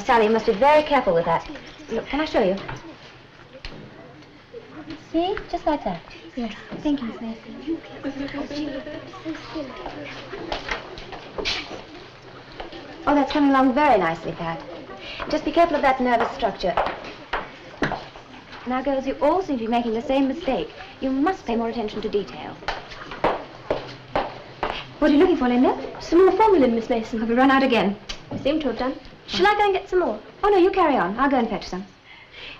Sally, you must be very careful with that. Look, can I show you? See? Just like that. Yes. Thank you, Miss Mason. Oh, that's coming along very nicely, Pat. Just be careful of that nervous structure. Now, girls, you all seem to be making the same mistake. You must pay more attention to detail. What are you looking for, Linda? Some more formula, Miss Mason. Have we run out again? We seem to have done. Shall I go and get some more? Oh, no, you carry on. I'll go and fetch some.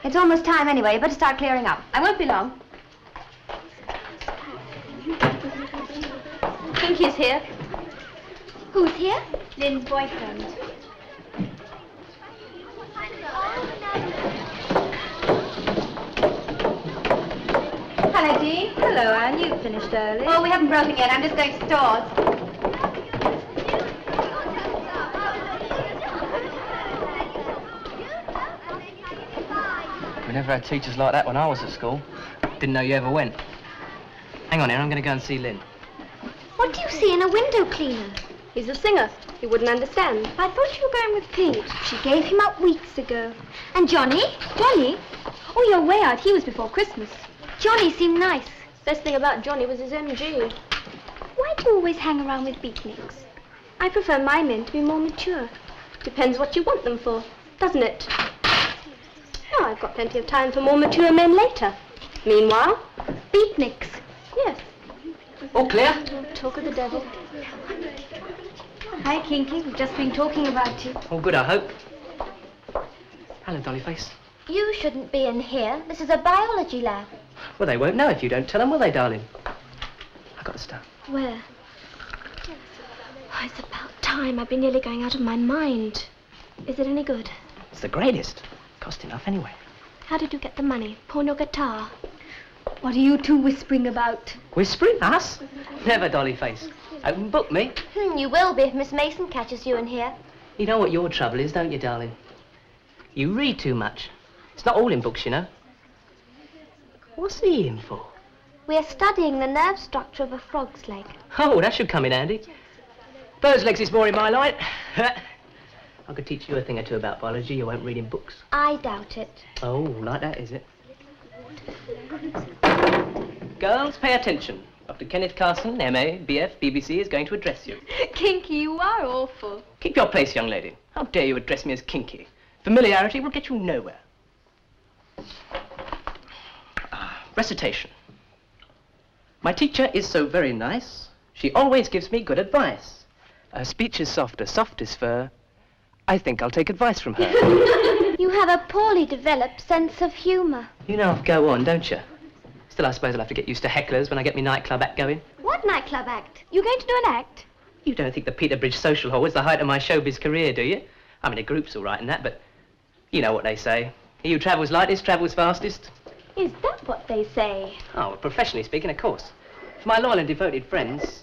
It's almost time anyway. You better start clearing up. I won't be long. Kinky's here. Who's here? Lynn's boyfriend. Hello, Dee. Hello, Anne. You finished early. Oh, we haven't broken yet. I'm just going to stores. We never had teachers like that when I was at school. Didn't know you ever went. Hang on here, I'm going to go and see Lynn. What do you see in a window cleaner? He's a singer. He wouldn't understand. I thought you were going with Pete. She gave him up weeks ago. And Johnny? Johnny? Oh, you're way out. He was before Christmas. Johnny seemed nice. Best thing about Johnny was his MG. Why do you always hang around with beatniks? I prefer my men to be more mature. Depends what you want them for, doesn't it? Oh, I've got plenty of time for more mature men later. Meanwhile, beatniks. Yes. All clear? Talk of the devil. Hi, Kinky. We've just been talking about you. All good, I hope. Hello, Dollyface. You shouldn't be in here. This is a biology lab. Well, they won't know if you don't tell them, will they, darling? I've got to start. Where? Oh, it's about time. I've been nearly going out of my mind. Is it any good? It's the greatest. Cost enough anyway. How did you get the money? Pawn your guitar? What are you two whispering about? Whispering? Us? Never, Dollyface. Open book, me. You will be if Miss Mason catches you in here. You know what your trouble is, don't you, darling? You read too much. It's not all in books, you know. What's he in for? We are studying the nerve structure of a frog's leg. Oh, that should come in handy. Bird's legs is more in my line. I could teach you a thing or two about biology you won't read in books. I doubt it. Oh, like that, is it? Girls, pay attention. Dr. Kenneth Carson, M.A., B.F., BBC, is going to address you. Kinky, you are awful. Keep your place, young lady. How dare you address me as Kinky? Familiarity will get you nowhere. Recitation. My teacher is so very nice. She always gives me good advice. Her speech is soft as fur. I think I'll take advice from her. You have a poorly developed sense of humor. You know, go on, don't you? Still, I suppose I'll have to get used to hecklers when I get my nightclub act going. What nightclub act? You going to do an act? You don't think the Peterbridge Social Hall was the height of my showbiz career, do you? I mean, a group's all right and that, but you know what they say. He who travels lightest travels fastest. Is that what they say? Oh, well, professionally speaking, of course. For my loyal and devoted friends...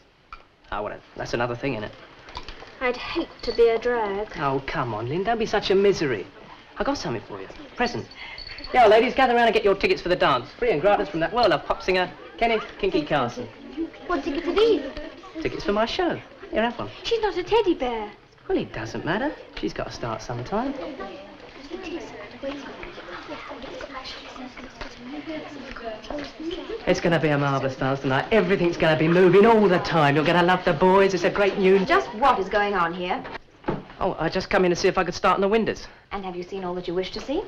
Oh, well, that's another thing, innit? I'd hate to be a drag. Oh, come on, Lynn, don't be such a misery. I got something for you. Present. Yeah, ladies, gather around and get your tickets for the dance. Free and gratis from that well-loved pop singer, Kenneth Kinky Carson. What tickets are these? Tickets for my show. Here, have one. She's not a teddy bear. Well, it doesn't matter. She's got to start sometime. It's going to be a marvellous dance tonight. Everything's going to be moving all the time. You're going to love the boys. It's a great new... Just what is going on here? Oh, I just come in to see if I could start on the windows. And have you seen all that you wish to see?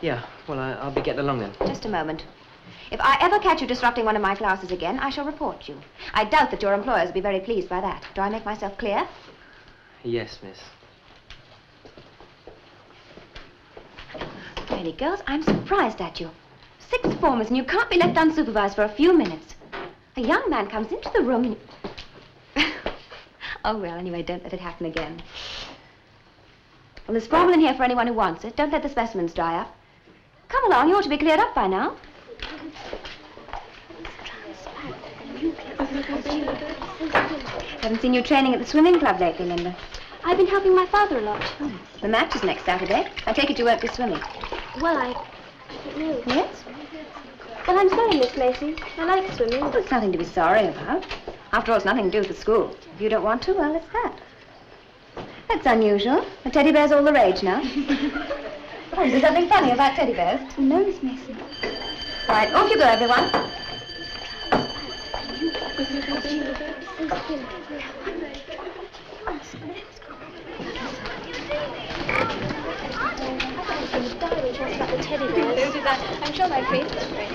Yeah, well, I'll be getting along then. Just a moment. If I ever catch you disrupting one of my classes again, I shall report you. I doubt that your employers will be very pleased by that. Do I make myself clear? Yes, miss. Really, girls, I'm surprised at you. Sixth formers, and you can't be left unsupervised for a few minutes. A young man comes into the room and... Oh, well, anyway, don't let it happen again. Well, there's formula in here for anyone who wants it. Don't let the specimens dry up. Come along, you ought to be cleared up by now. Haven't seen you training at the swimming club lately, Linda. I've been helping my father a lot. Oh, the match is next Saturday. I take it you won't be swimming. Well, I don't know. Yes? Well, I'm sorry, Miss Mason. I like swimming, but... It's nothing to be sorry about. After all, it's nothing to do with the school. If you don't want to, well, it's that. That's unusual. A teddy bear's all the rage now. Oh, is there something funny about teddy bears? No, Miss Mason. Right, off you go, everyone. About the teddy bears. I'm sure my priest was great.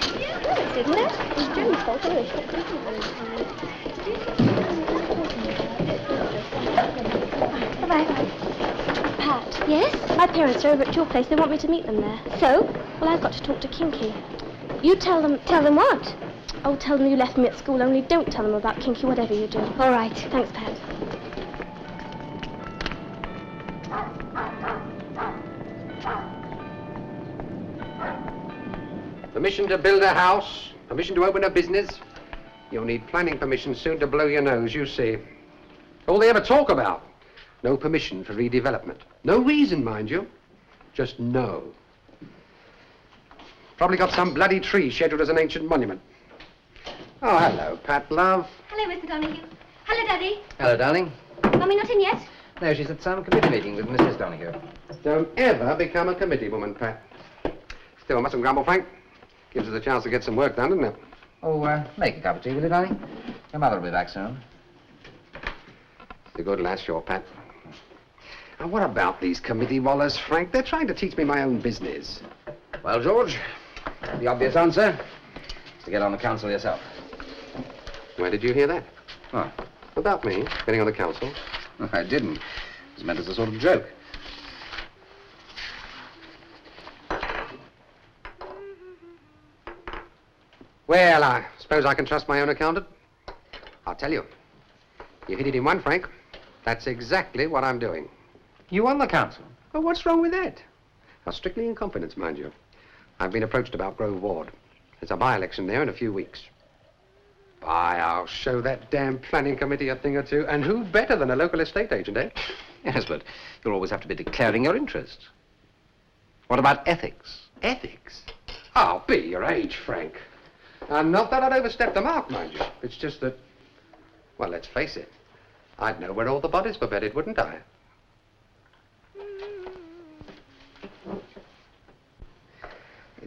Didn't it? It was Jim's fault anyway. She got beaten all the time. Bye-bye. Pat. Yes? My parents are over at your place. They want me to meet them there. So? Well, I've got to talk to Kinky. You tell them... Tell them what? Oh, tell them you left me at school, only don't tell them about Kinky, whatever you do. All right. Thanks, Pat. Permission to build a house, permission to open a business. You'll need planning permission soon to blow your nose, you see. All they ever talk about. No permission for redevelopment. No reason, mind you. Just no. Probably got some bloody tree scheduled as an ancient monument. Oh, hello, Pat, love. Hello, Mr. Donahue. Hello, Daddy. Hello, darling. Mummy not in yet? No, she's at some committee meeting with Mrs. Donahue. Don't ever become a committee woman, Pat. Still, mustn't grumble, Frank. Gives us a chance to get some work done, doesn't it? Oh, make a cup of tea, will you, darling? Your mother will be back soon. It's a good lad, sure, Pat. And what about these committee wallers, Frank? They're trying to teach me my own business. Well, George, the obvious answer is to get on the council yourself. Where did you hear that? Oh, About me getting on the council? I didn't. It was meant as a sort of joke. Well, I suppose I can trust my own accountant. I'll tell you. You hit it in one, Frank. That's exactly what I'm doing. You on the council? Well, what's wrong with that? Now, strictly in confidence, mind you. I've been approached about Grove Ward. There's a by-election there in a few weeks. Why, I'll show that damn planning committee a thing or two. And who better than a local estate agent, eh? Yes, but you'll always have to be declaring your interests. What about ethics? Ethics? I'll be your age, Frank. And not that I'd overstep the mark, mind you. It's just that, well, let's face it. I'd know where all the bodies were bedded, wouldn't I?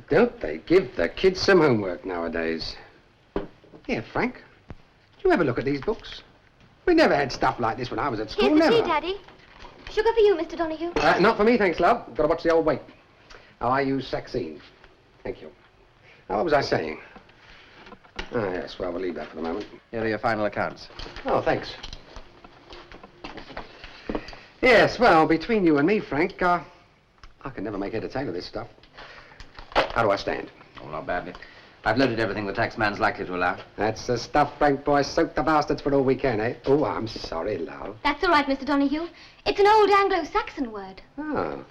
Don't they give the kids some homework nowadays? Here, Frank. Did you ever look at these books? We never had stuff like this when I was at school, Here's the never. tea, Daddy. Sugar for you, Mr. Donahue. Not for me, thanks, love. Got to watch the old weight. Oh, I use Saxine. Thank you. Now, what was I saying? Oh, yes, well, we'll leave that for the moment. Here are your final accounts. Oh, thanks. Yes, well, between you and me, Frank, I can never make head or tail of this stuff. How do I stand? Oh, not badly. I've loaded everything the taxman's likely to allow. That's the stuff, Frank, boy. Soak the bastards for all we can, eh? Oh, I'm sorry, love. That's all right, Mr. Donahue. It's an old Anglo-Saxon word. Oh.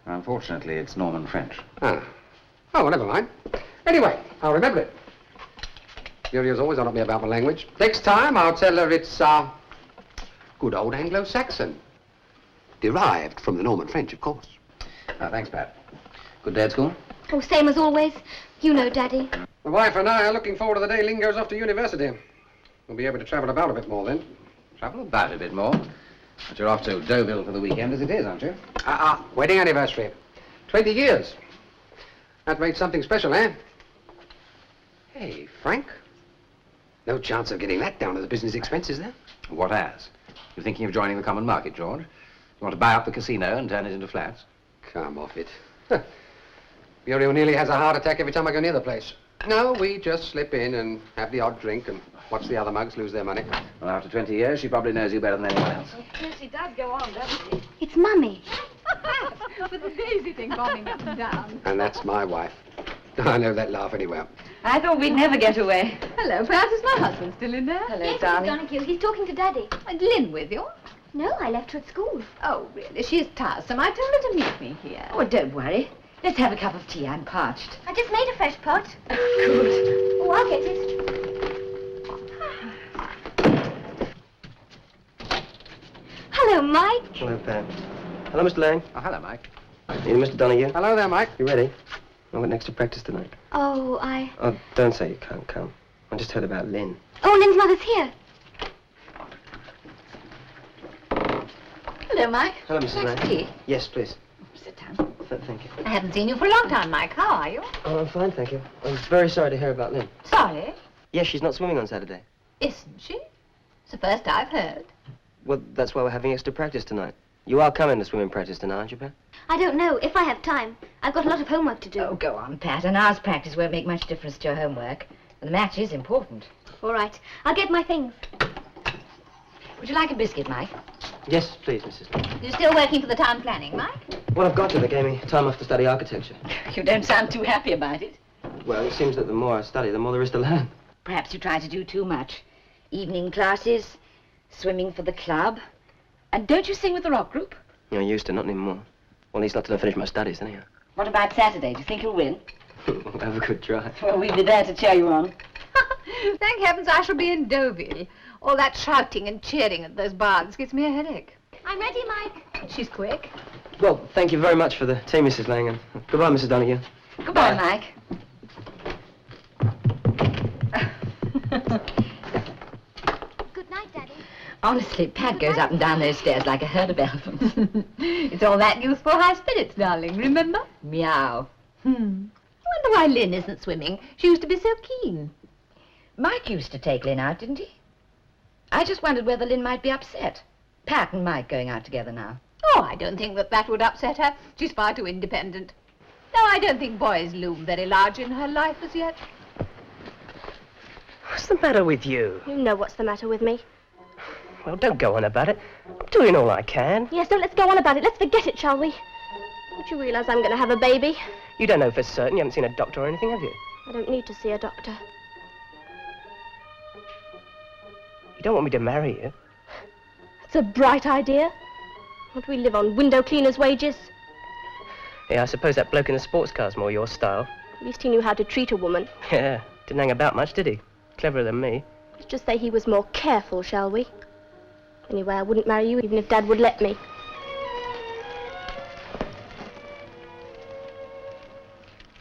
Unfortunately, it's Norman French. Ah. Oh, well, never mind. Anyway, I'll remember it. Muriel's always on at me about my language. Next time, I'll tell her it's, good old Anglo-Saxon. Derived from the Norman French, of course. Thanks, Pat. Good day at school? Oh, same as always. You know, Daddy. My wife and I are looking forward to the day Lynn goes off to university. We'll be able to travel about a bit more then. Travel about a bit more. But you're off to Deauville for the weekend as it is, aren't you? Wedding anniversary. 20 years. That made something special, eh? Hey, Frank. No chance of getting that down to the business expenses, then? What as? You're thinking of joining the common market, George? You want to buy up the casino and turn it into flats? Come off it. Muriel nearly has a heart attack every time I go near the place. No, we just slip in and have the odd drink and watch the other mugs lose their money. Well, after 20 years, she probably knows you better than anyone else. Yes, she does go on, doesn't she? It's Mummy. With the daisy thing bobbing up and down. And that's my wife. I know that laugh anywhere. I thought we'd never get away. Hello, perhaps is my husband still in there? Hello, Yes, Mr. darling. Donahue. He's talking to Daddy. And Lynn with you? No, I left her at school. Oh, really? She's tiresome. I told her to meet me here. Oh, don't worry. Let's have a cup of tea. I'm parched. I just made a fresh pot. Good. Oh, I'll get it. Hello, Mike. Hello, Pat. Hello, Mr. Lang. Oh, hello, Mike. You, Mr. Donahue. Hello there, Mike. You ready? I've got next to practice tonight. Oh, Oh, don't say you can't come. I just heard about Lynn. Oh, Lynn's mother's here. Hello, Mike. Hello, Mrs. Nice Lang. tea. Yes, please. Sit down. Thank you. I haven't seen you for a long time, Mike. How are you? Oh, I'm fine, thank you. I'm very sorry to hear about Lynn. Sorry. Yes, she's not swimming on Saturday. Isn't she? It's the first I've heard. Well, that's why we're having extra practice tonight. You are coming to swimming practice tonight, aren't you, Pat? I don't know if I have time. I've got a lot of homework to do. Oh, go on, Pat. An hour's practice won't make much difference to your homework. And the match is important. All right. I'll get my things. Would you like a biscuit, Mike? Yes, please, Mrs. Lang. You're still working for the town planning, Mike? Well, I've got to. They gave me time off to study architecture. You don't sound too happy about it. Well, it seems that the more I study, the more there is to learn. Perhaps you try to do too much. Evening classes, swimming for the club. And don't you sing with the rock group? I used to, not anymore. Well, at least not till I finish my studies, anyhow. What about Saturday? Do you think you'll win? We'll have a good try. Well, we'll be there to cheer you on. Thank heavens I shall be in Deauville. All that shouting and cheering at those baths gives me a headache. I'm ready, Mike. She's quick. Well, thank you very much for the tea, Mrs. Lang. And goodbye, Mrs. Donahue. Goodbye, Mike. Good night, Daddy. Honestly, Pat goes up and down those stairs like a herd of elephants. It's all that youthful high spirits, darling, remember? Meow. I wonder why Lynn isn't swimming. She used to be so keen. Mike used to take Lynn out, didn't he? I just wondered whether Lynn might be upset. Pat and Mike going out together now. Oh, I don't think that would upset her. She's far too independent. No, I don't think boys loom very large in her life as yet. What's the matter with you? You know what's the matter with me. Well, don't go on about it. I'm doing all I can. Yes, don't let's go on about it. Let's forget it, shall we? Don't you realize I'm going to have a baby? You don't know for certain. You haven't seen a doctor or anything, have you? I don't need to see a doctor. You don't want me to marry you. It's a bright idea. Won't we live on window cleaners' wages? Yeah, I suppose that bloke in the sports car's more your style. At least he knew how to treat a woman. Yeah, didn't hang about much, did he? Cleverer than me. Let's just say he was more careful, shall we? Anyway, I wouldn't marry you even if Dad would let me.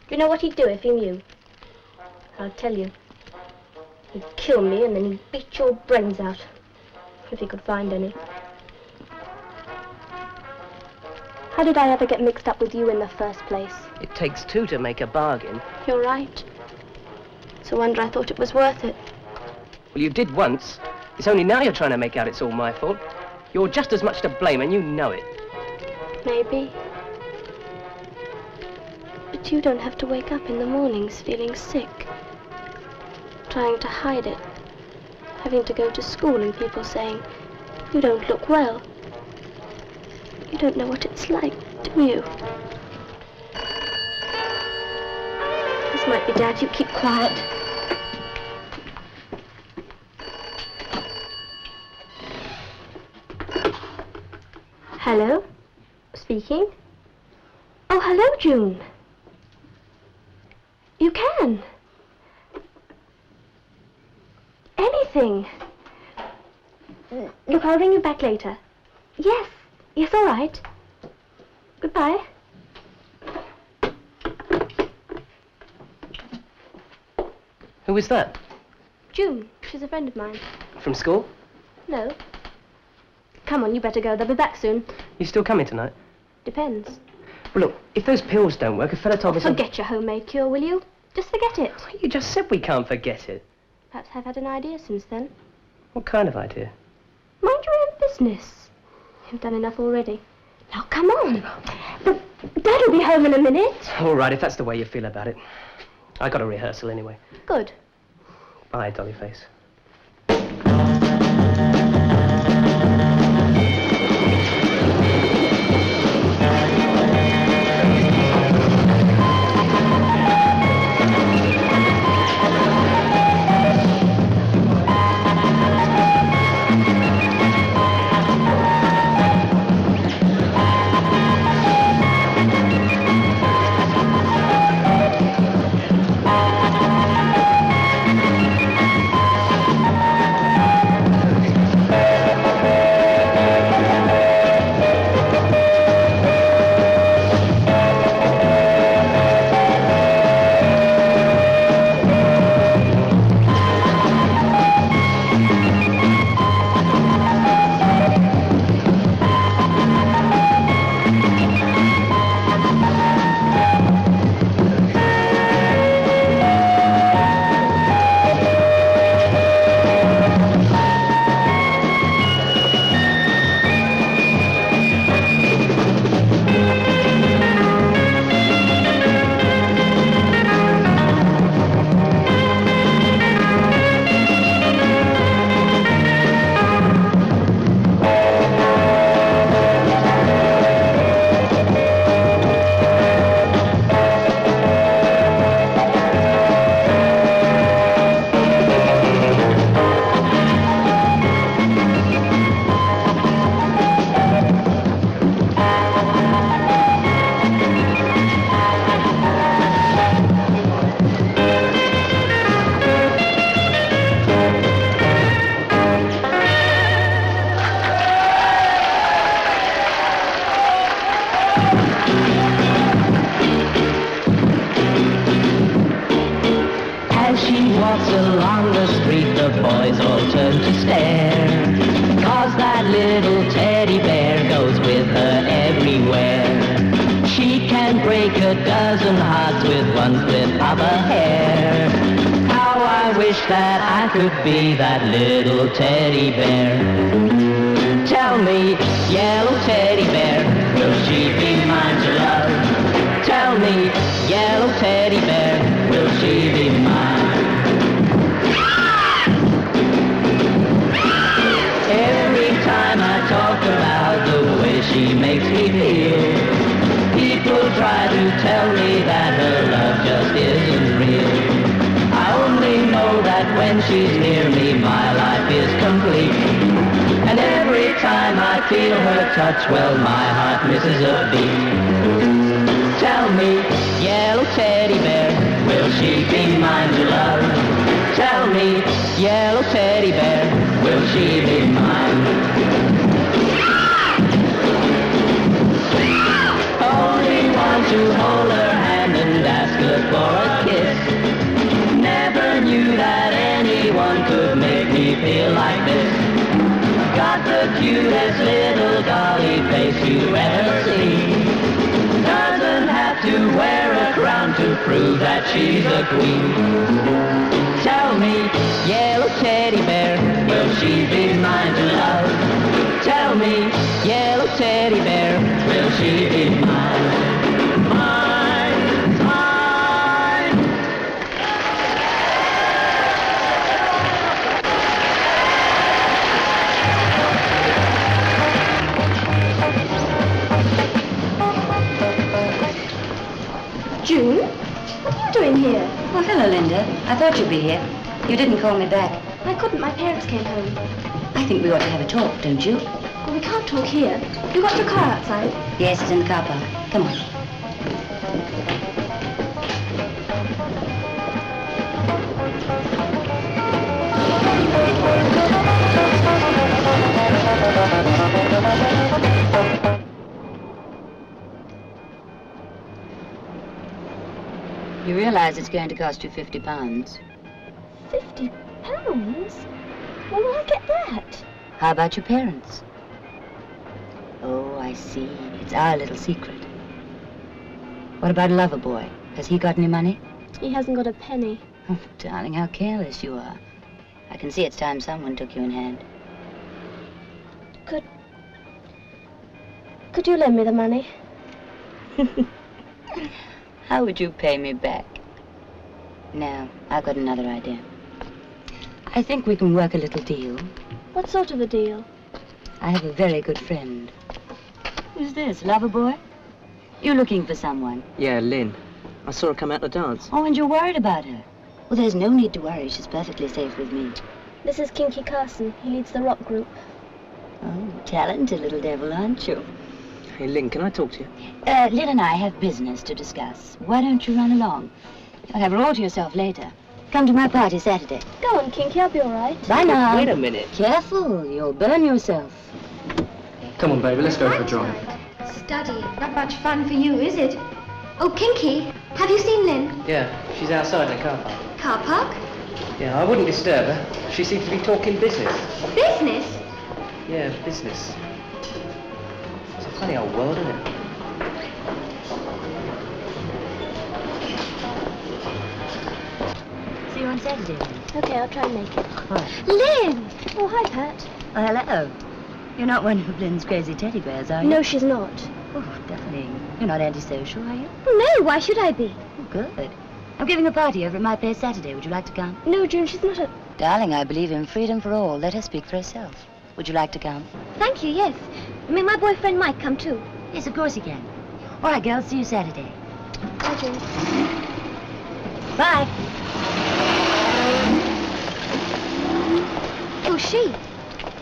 Do you know what he'd do if he knew? I'll tell you. He'd kill me and then he'd beat your brains out. If he could find any. How did I ever get mixed up with you in the first place? It takes two to make a bargain. You're right. It's a wonder I thought it was worth it. Well, you did once. It's only now you're trying to make out it's all my fault. You're just as much to blame, and you know it. Maybe. But you don't have to wake up in the mornings feeling sick. Trying to hide it. Having to go to school and people saying, you don't look well. You don't know what it's like, do you? This might be Dad. You keep quiet. Hello? Speaking? Oh, hello, June. You can. Anything. Look, I'll ring you back later. Yes. Yes, all right. Goodbye. Who was that? June. She's a friend of mine. From school? No. Come on, you better go. They'll be back soon. You still coming tonight? Depends. Well, look, if those pills don't work, a fella told me something... Forget your homemade cure, will you? Just forget it. You just said we can't forget it. Perhaps I've had an idea since then. What kind of idea? Mind your own business. You've done enough already. Now, come on. But Dad'll be home in a minute. All right, if that's the way you feel about it. I got a rehearsal anyway. Good. Bye, dolly face. wrestle on the street, the boys all turn to stare. 'Cause that little teddy bear goes with her everywhere. She can break a dozen hearts with one flip of her hair. How I wish that I could be that little teddy bear. Tell me, yellow teddy bear, will she be mine to love? Tell me, yellow teddy bear, will she be mine? Every time I talk about the way she makes me feel, people try to tell me that her love just isn't real. I only know that when she's near me, my life is complete. And every time I feel her touch, well, my heart misses a beat. Tell me, yellow teddy bear, will she be mine to love? Tell me, yellow teddy bear, will she be mine? Only want to hold her hand and ask her for a kiss. Never knew that anyone could make me feel like this. Got the cutest little dolly face you ever seen. Doesn't have to wear a crown to prove that she's a queen. Tell me, yellow teddy bear, will she be mine to love? Tell me, yellow teddy bear, will she be mine? Mine, mine. June, what are you doing here? Oh, hello, Linda. I thought you'd be here. You didn't call me back. I couldn't. My parents came home. I think we ought to have a talk, don't you? Well, we can't talk here. You got your car outside? Yes, it's in the car park. Come on. You realize it's going to cost you £50. £50? Where will I get that? How about your parents? Oh, I see. It's our little secret. What about Loverboy? Has he got any money? He hasn't got a penny. Oh, darling, how careless you are. I can see it's time someone took you in hand. Could you lend me the money? How would you pay me back? Now, I've got another idea. I think we can work a little deal. What sort of a deal? I have a very good friend. Who's this, Loverboy? You looking for someone? Yeah, Lynn. I saw her come out to dance. Oh, and you're worried about her? Well, there's no need to worry. She's perfectly safe with me. This is Kinky Carson. He leads the rock group. Oh, talented little devil, aren't you? Hey, Lynn, can I talk to you? Lynn and I have business to discuss. Why don't you run along? You'll have her all to yourself later. Come to my party Saturday. Go on, Kinky. I'll be all right. Bye now. Wait a minute. Careful, you'll burn yourself. Come on, baby, let's go for a drive. Study. Not much fun for you, is it? Oh, Kinky, have you seen Lynn? Yeah, she's outside in the car park. Car park? Yeah, I wouldn't disturb her. She seems to be talking business. Business? Yeah, business. It's a funny old world, isn't it? See you on Saturday. Okay, I'll try and make it. Right. Lynn! Oh, hi, Pat. Oh, hello. You're not one of Lynn's crazy teddy bears, are you? No, she's not. Oh, darling. You're not antisocial, are you? No, why should I be? Oh, good. I'm giving a party over at my place Saturday. Would you like to come? No, June, she's not a... Darling, I believe in freedom for all. Let her speak for herself. Would you like to come? Thank you, yes. I mean, my boyfriend might come too. Yes, of course he can. All right, girls, see you Saturday. Bye, June. Bye. Who's she?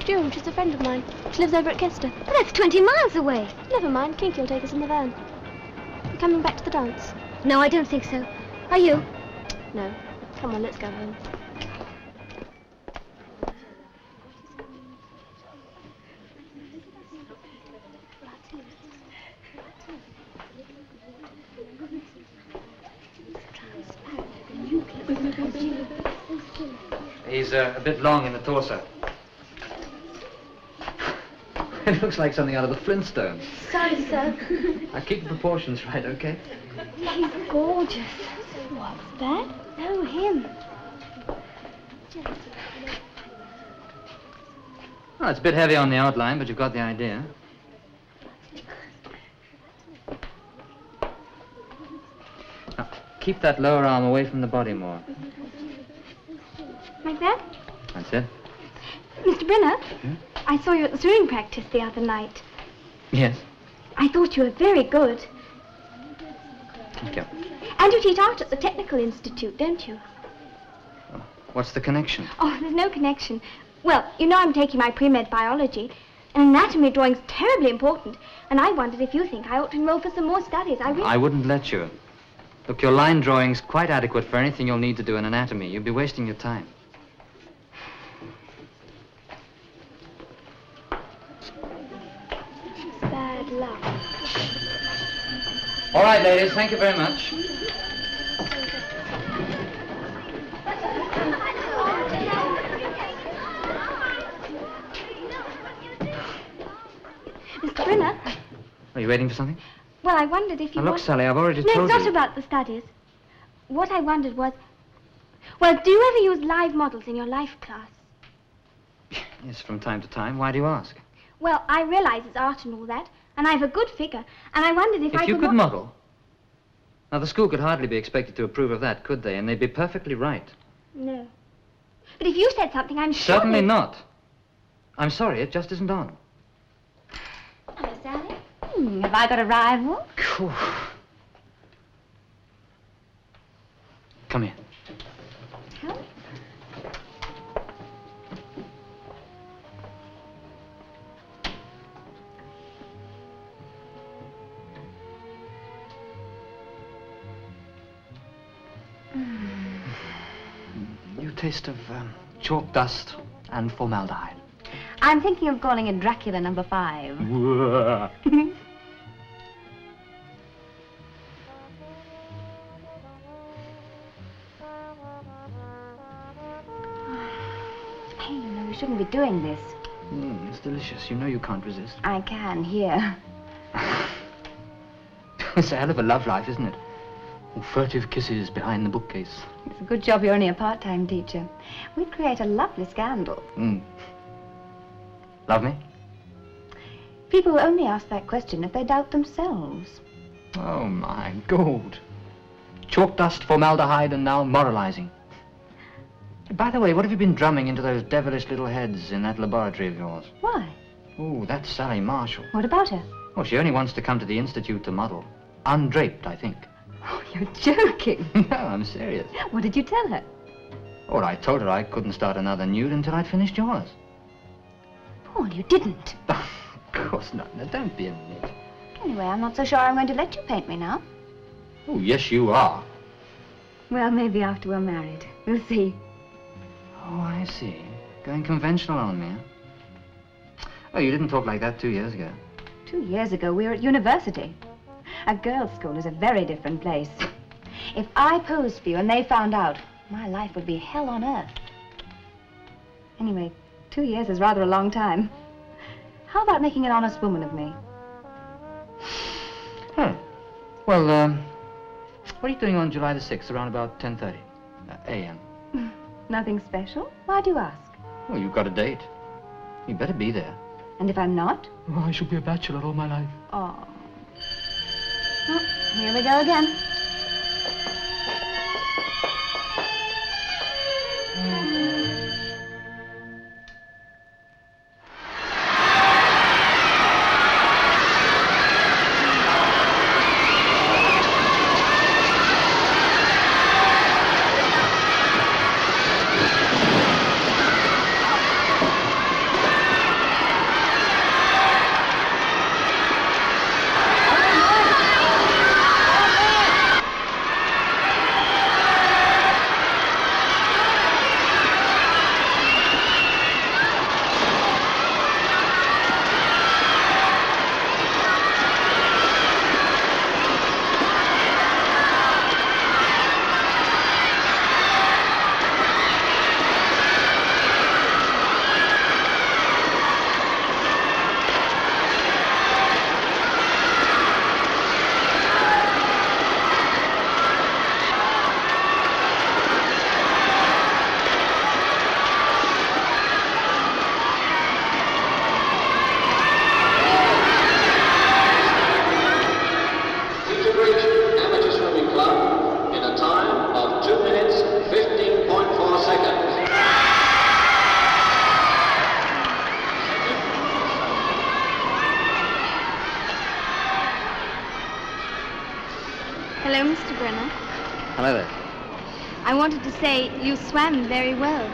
June, she's a friend of mine. She lives over at Kester. But that's 20 miles away. Never mind, Kinky will take us in the van. You're coming back to the dance? No, I don't think so. Are you? No. Come on, let's go home. He's a bit long in the torso. It looks like something out of the Flintstones. Sorry, sir. Now keep the proportions right, okay? He's gorgeous. What's that? No, him. Well, it's a bit heavy on the outline, but you've got the idea. Now, keep that lower arm away from the body more. Like that? That's it. Mr. Brenner, I saw you at the swimming practice the other night. Yes. I thought you were very good. Thank you. And you teach art at the Technical Institute, don't you? What's the connection? Oh, there's no connection. Well, you know I'm taking my pre-med biology, and anatomy drawing's terribly important, and I wondered if you think I ought to enroll for some more studies. I wouldn't let you. Look, your line drawing's quite adequate for anything you'll need to do in anatomy. You'd be wasting your time. Bad luck. All right, ladies, thank you very much. Mr. Brenner? Are you waiting for something? Well, I wondered if you Now, look, Sally, I've already told No, you. it's not about the studies. What I wondered was, well, do you ever use live models in your life class? Yes, from time to time. Why do you ask? Well, I realize it's art and all that, and I have a good figure, and I wondered if I If you could could model. Now, the school could hardly be expected to approve of that, could they? And they'd be perfectly right. No. But if you said something, I'm sure... Certainly not. I'm sorry, it just isn't on. Hello, Sally. Have I got a rival? Phew. Come here. Huh? New taste of chalk dust and formaldehyde. I'm thinking of calling it Dracula number 5. Hey, you know, you shouldn't be doing this. It's delicious. You know you can't resist. I can, here. It's a hell of a love life, isn't it? Oh, furtive kisses behind the bookcase. It's a good job you're only a part-time teacher. We'd create a lovely scandal. Love me? People will only ask that question if they doubt themselves. Oh, my God. Chalk dust, formaldehyde, and now moralizing. By the way, what have you been drumming into those devilish little heads in that laboratory of yours? Why? Oh, that's Sally Marshall. What about her? Oh, she only wants to come to the Institute to model. Undraped, I think. Oh, you're joking. No, I'm serious. What did you tell her? Oh, I told her I couldn't start another nude until I'd finished yours. Paul, you didn't. Of course not. Now, don't be a nit. Anyway, I'm not so sure I'm going to let you paint me now. Oh, yes, you are. Well, maybe after we're married. We'll see. Oh, I see. Going conventional on me, huh? Oh, you didn't talk like that 2 years ago. 2 years ago, we were at university. A girls' school is a very different place. If I posed for you and they found out, my life would be hell on earth. Anyway, 2 years is rather a long time. How about making an honest woman of me? Well, what are you doing on July the 6th, around about 10:30 a.m.? Nothing special? Why do you ask? Well, you've got a date. You better be there. And if I'm not? Oh, I shall be a bachelor all my life. Oh. Well, here we go again. Mr. Brenner. Hello there. I wanted to say you swam very well.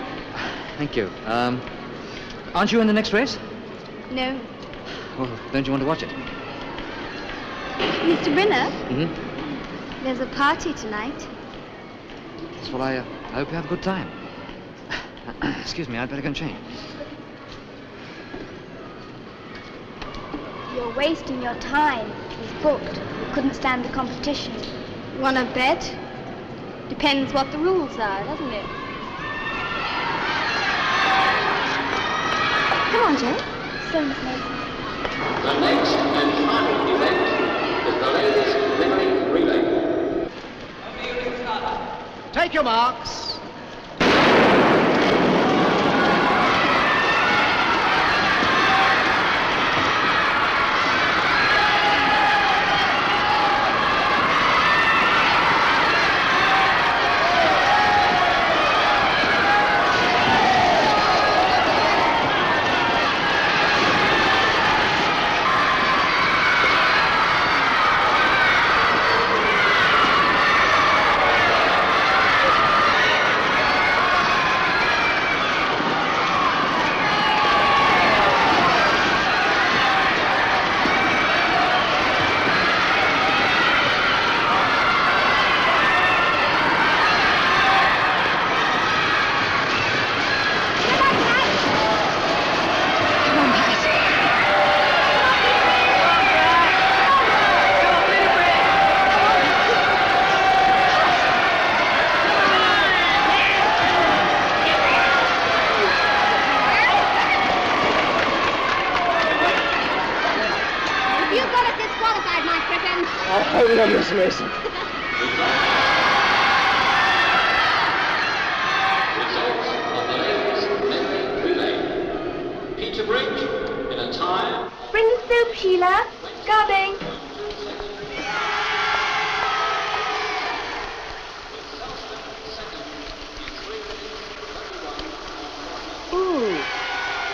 Thank you. Aren't you in the next race? No. Well, don't you want to watch it? Mr. Brenner, Mm-hmm. there's a party tonight. Well, I hope you have a good time. Excuse me, I'd better go and change. You're wasting your time. It's booked. You couldn't stand the competition. Wanna bet? Depends what the rules are, doesn't it? Come on, Joe. So, Miss Mason. The next and final event is the ladies' relay relay. Take your marks. Oh, no, Miss Mason. Results of the ladies' medley relay. Peter Bridge in a time. Bring the soup, Sheila. Coming. Ooh,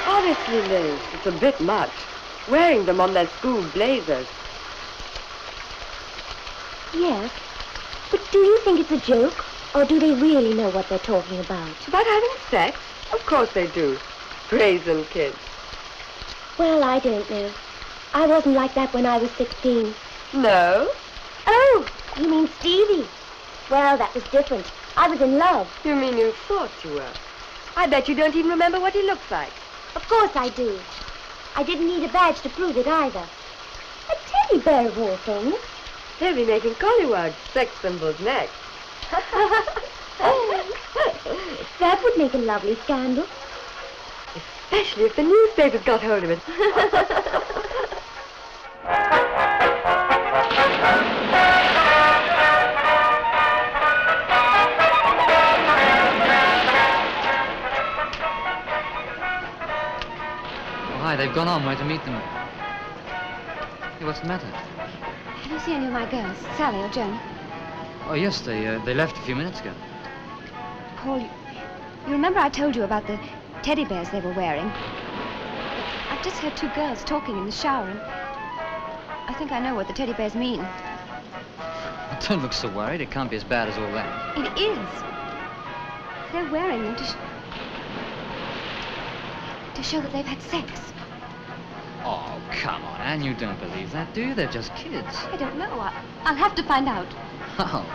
honestly, Liz, it's a bit much. Wearing them on their school blazers. Yes. But do you think it's a joke? Or do they really know what they're talking about? About having sex? Of course they do. Brazen kids. Well, I don't know. I wasn't like that when I was 16. No? Oh, you mean Stevie? Well, that was different. I was in love. You mean you thought you were? I bet you don't even remember what he looks like. Of course I do. I didn't need a badge to prove it either. A teddy bear of all things. They'll be making collywag sex symbols next. That would make a lovely scandal. Especially if the newspapers got hold of it. Oh, hi, they've gone on. Where to meet them? Hey, what's the matter? Have you seen any of my girls, Sally or Joan? Oh, yes, they left a few minutes ago. Paul, you remember I told you about the teddy bears they were wearing? I've just heard two girls talking in the shower, and I think I know what the teddy bears mean. Don't look so worried. It can't be as bad as all that. It is. They're wearing them to show that they've had sex. Oh, come on, Anne, you don't believe that, do you? They're just kids. I don't know. I'll have to find out. Oh.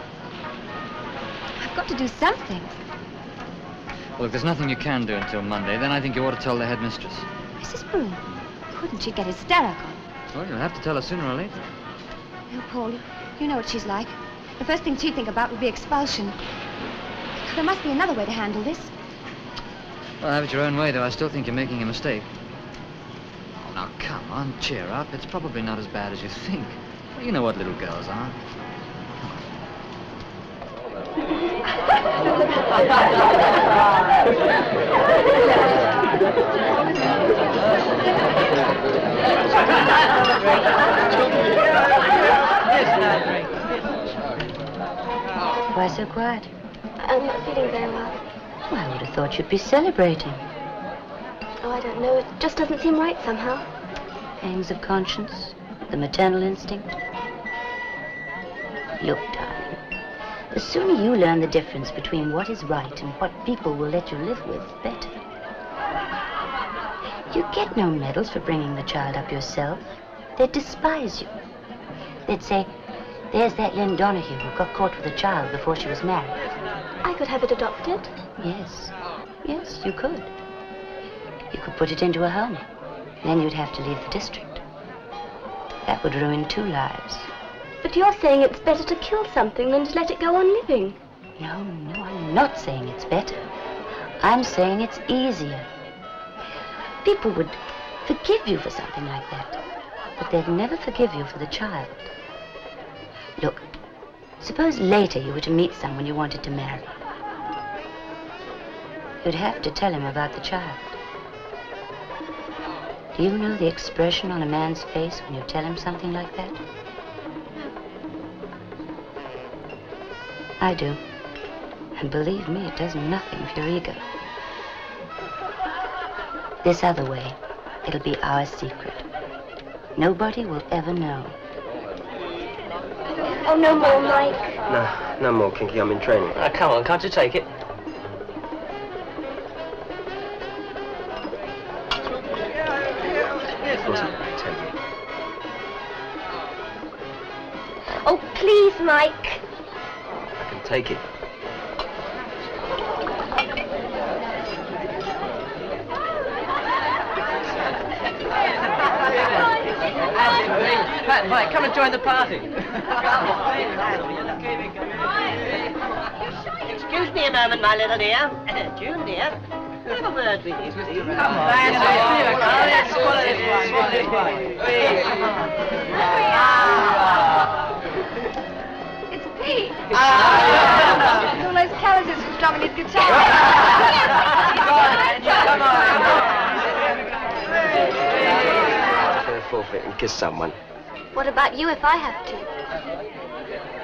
I've got to do something. Well, if there's nothing you can do until Monday, then I think you ought to tell the headmistress. Mrs. Broom, couldn't she get hysterical? Well, you'll have to tell her sooner or later. Oh, Paul, you know what she's like. The first thing she'd think about would be expulsion. There must be another way to handle this. Well, have it your own way, though. I still think you're making a mistake. Oh, now, come on, cheer up. It's probably not as bad as you think. Well, you know what little girls are. Why so quiet? I'm not feeling very well. Well, I would have thought you'd be celebrating. Oh, I don't know. It just doesn't seem right somehow. Pangs of conscience, the maternal instinct. Look, darling, The sooner you learn the difference between what is right and what people will let you live with, the better. You get no medals for bringing the child up yourself. They'd despise you. They'd say, there's that Lynn Donahue who got caught with a child before she was married. I could have it adopted. Yes. Yes, you could. You could put it into a home. Then you'd have to leave the district. That would ruin 2 lives. But you're saying it's better to kill something than to let it go on living. No, I'm not saying it's better. I'm saying it's easier. People would forgive you for something like that, but they'd never forgive you for the child. Look, suppose later you were to meet someone you wanted to marry. You'd have to tell him about the child. Do you know the expression on a man's face when you tell him something like that? I do. And believe me, it does nothing for your ego. This other way, it'll be our secret. Nobody will ever know. Oh, no more, Mike. No more, Kinky. I'm in training. Come on, can't you take it? Oh, please, Mike. I can take it. Mike, come and join the party. Excuse me a moment, my little dear. June, dear. Have a word with you, please. Come on. It's Pete. All those calluses from strumming his guitar. Come on. Forfeit and kiss someone. What about you if I have to?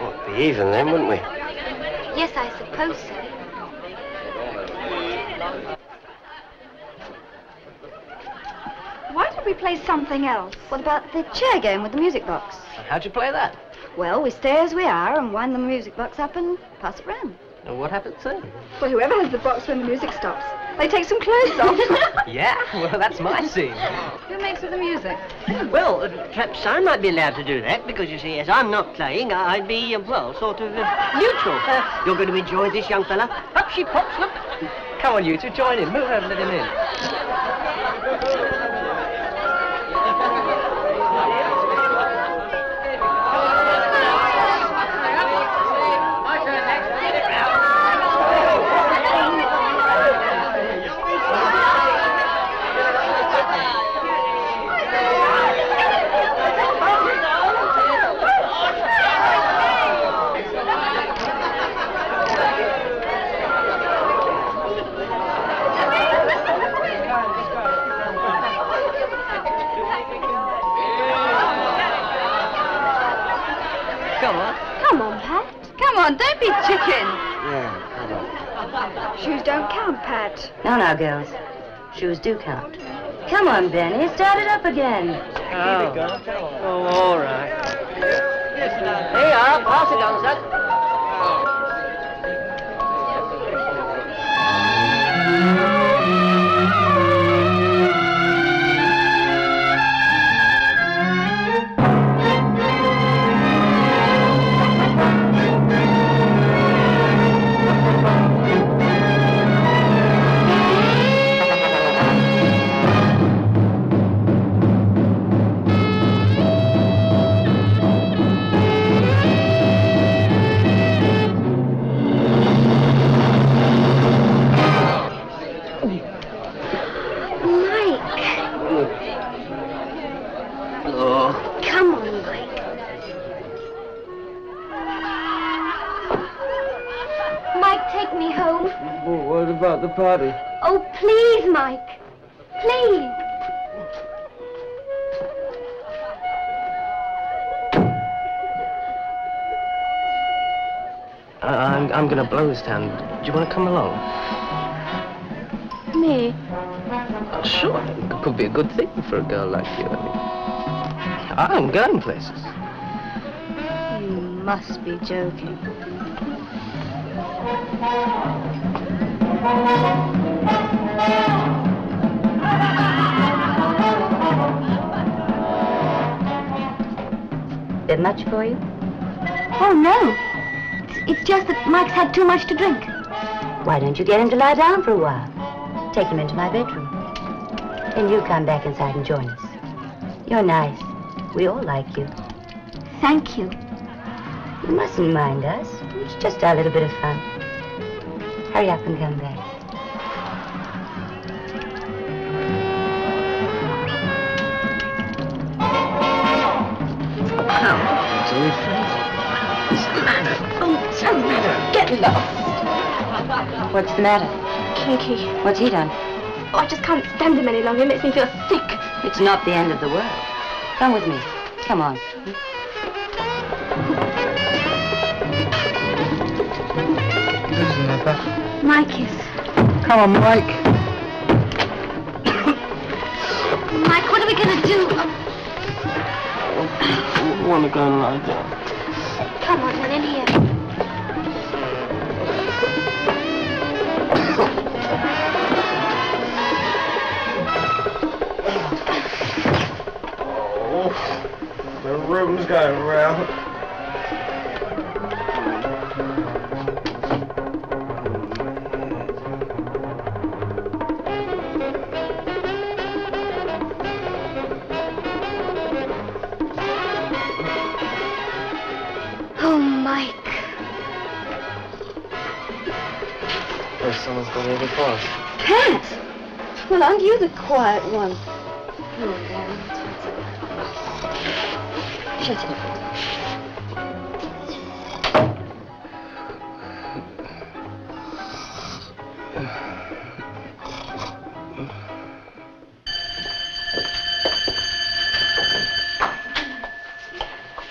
Well, it'd be even then, wouldn't we? Yes, I suppose so. Why don't we play something else? What about the chair game with the music box? How'd you play that? Well, we stay as we are and wind the music box up and pass it round. And what happens then? Well, whoever has the box when the music stops, they take some clothes off. Yeah? Well, that's my scene. Who makes the music? Well, perhaps I might be allowed to do that, because, you see, as I'm not playing, I'd be, well, sort of neutral. You're going to enjoy this, young fella. Up she pops, look. Come on, you two, join in. Move over and let him in. Come on, Pat. Come on, don't be chicken. Yeah, come on. Shoes don't count, Pat. No, girls. Shoes do count. Come on, Benny. Start it up again. Here we go. Oh, all right. Here you are. Pass it on, son. About the party. Oh, please, Mike. Please. I'm going to blow this town. Do you want to come along? Me? Sure. It could be a good thing for a girl like you. I mean, I'm going places. You must be joking. Bit much for you? Oh, no. It's just that Mike's had too much to drink. Why don't you get him to lie down for a while? Take him into my bedroom. Then you come back inside and join us. You're nice. We all like you. Thank you. You mustn't mind us. It's just our little bit of fun. Hurry up and come back. Get lost. What's the matter? Kinky. What's he done? Oh, I just can't stand him any longer. He makes me feel sick. It's not the end of the world. Come with me. Come on. Who's the matter? Mike is. Come on, Mike. Mike, what are we going to do? I want to go and lie down. Come on, then, in here. The room's going round. Oh, Mike. Oh, someone's got really fast. Pat! Well, aren't you the quiet one? Shut it.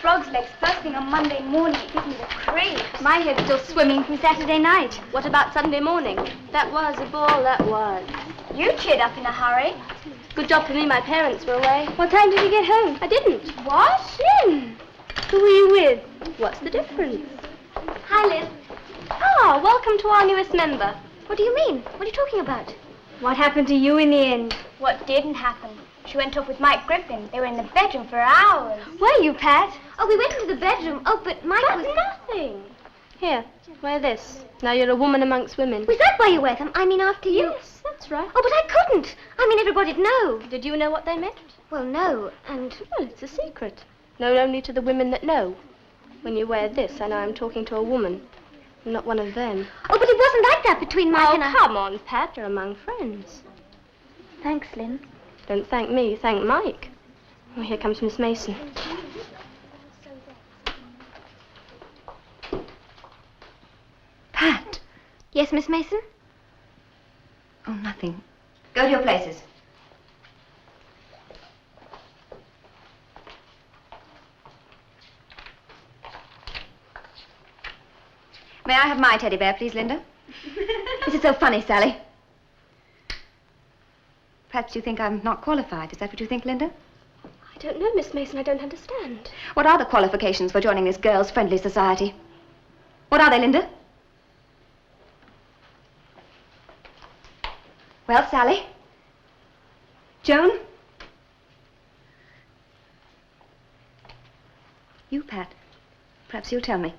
Frog's legs first thing on Monday morning. It gives me the creeps. My head's still swimming from Saturday night. What about Sunday morning? That was a ball, that was. You cheered up in a hurry. Good job for me, my parents were away. What time did you get home? I didn't. What? Lynn. Who were you with? What's the difference? Hi, Liz. Oh, welcome to our newest member. What do you mean? What are you talking about? What happened to you in the end? What didn't happen? She went off with Mike Griffin. They were in the bedroom for hours. Were you, Pat? Oh, we went into the bedroom. Oh, but Mike was... nothing. Here, wear this. Now you're a woman amongst women. Was that why you wear them? I mean, after you... Yes, that's right. Oh, but I couldn't. I mean, everybody'd know. Did you know what they meant? Well, no, and... Well, it's a secret. Known only to the women that know. When you wear this, I know I'm talking to a woman. I'm not one of them. Oh, but it wasn't like that between Mike and I... Oh, come on, Pat. You're among friends. Thanks, Lynn. Don't thank me, thank Mike. Oh, here comes Miss Mason. Pat. Yes, Miss Mason? Oh, nothing. Go to your places. May I have my teddy bear, please, Linda? Is it so funny, Sally? Perhaps you think I'm not qualified. Is that what you think, Linda? I don't know, Miss Mason. I don't understand. What are the qualifications for joining this girls-friendly society? What are they, Linda? Well, Sally? Joan? You, Pat. Perhaps you'll tell me.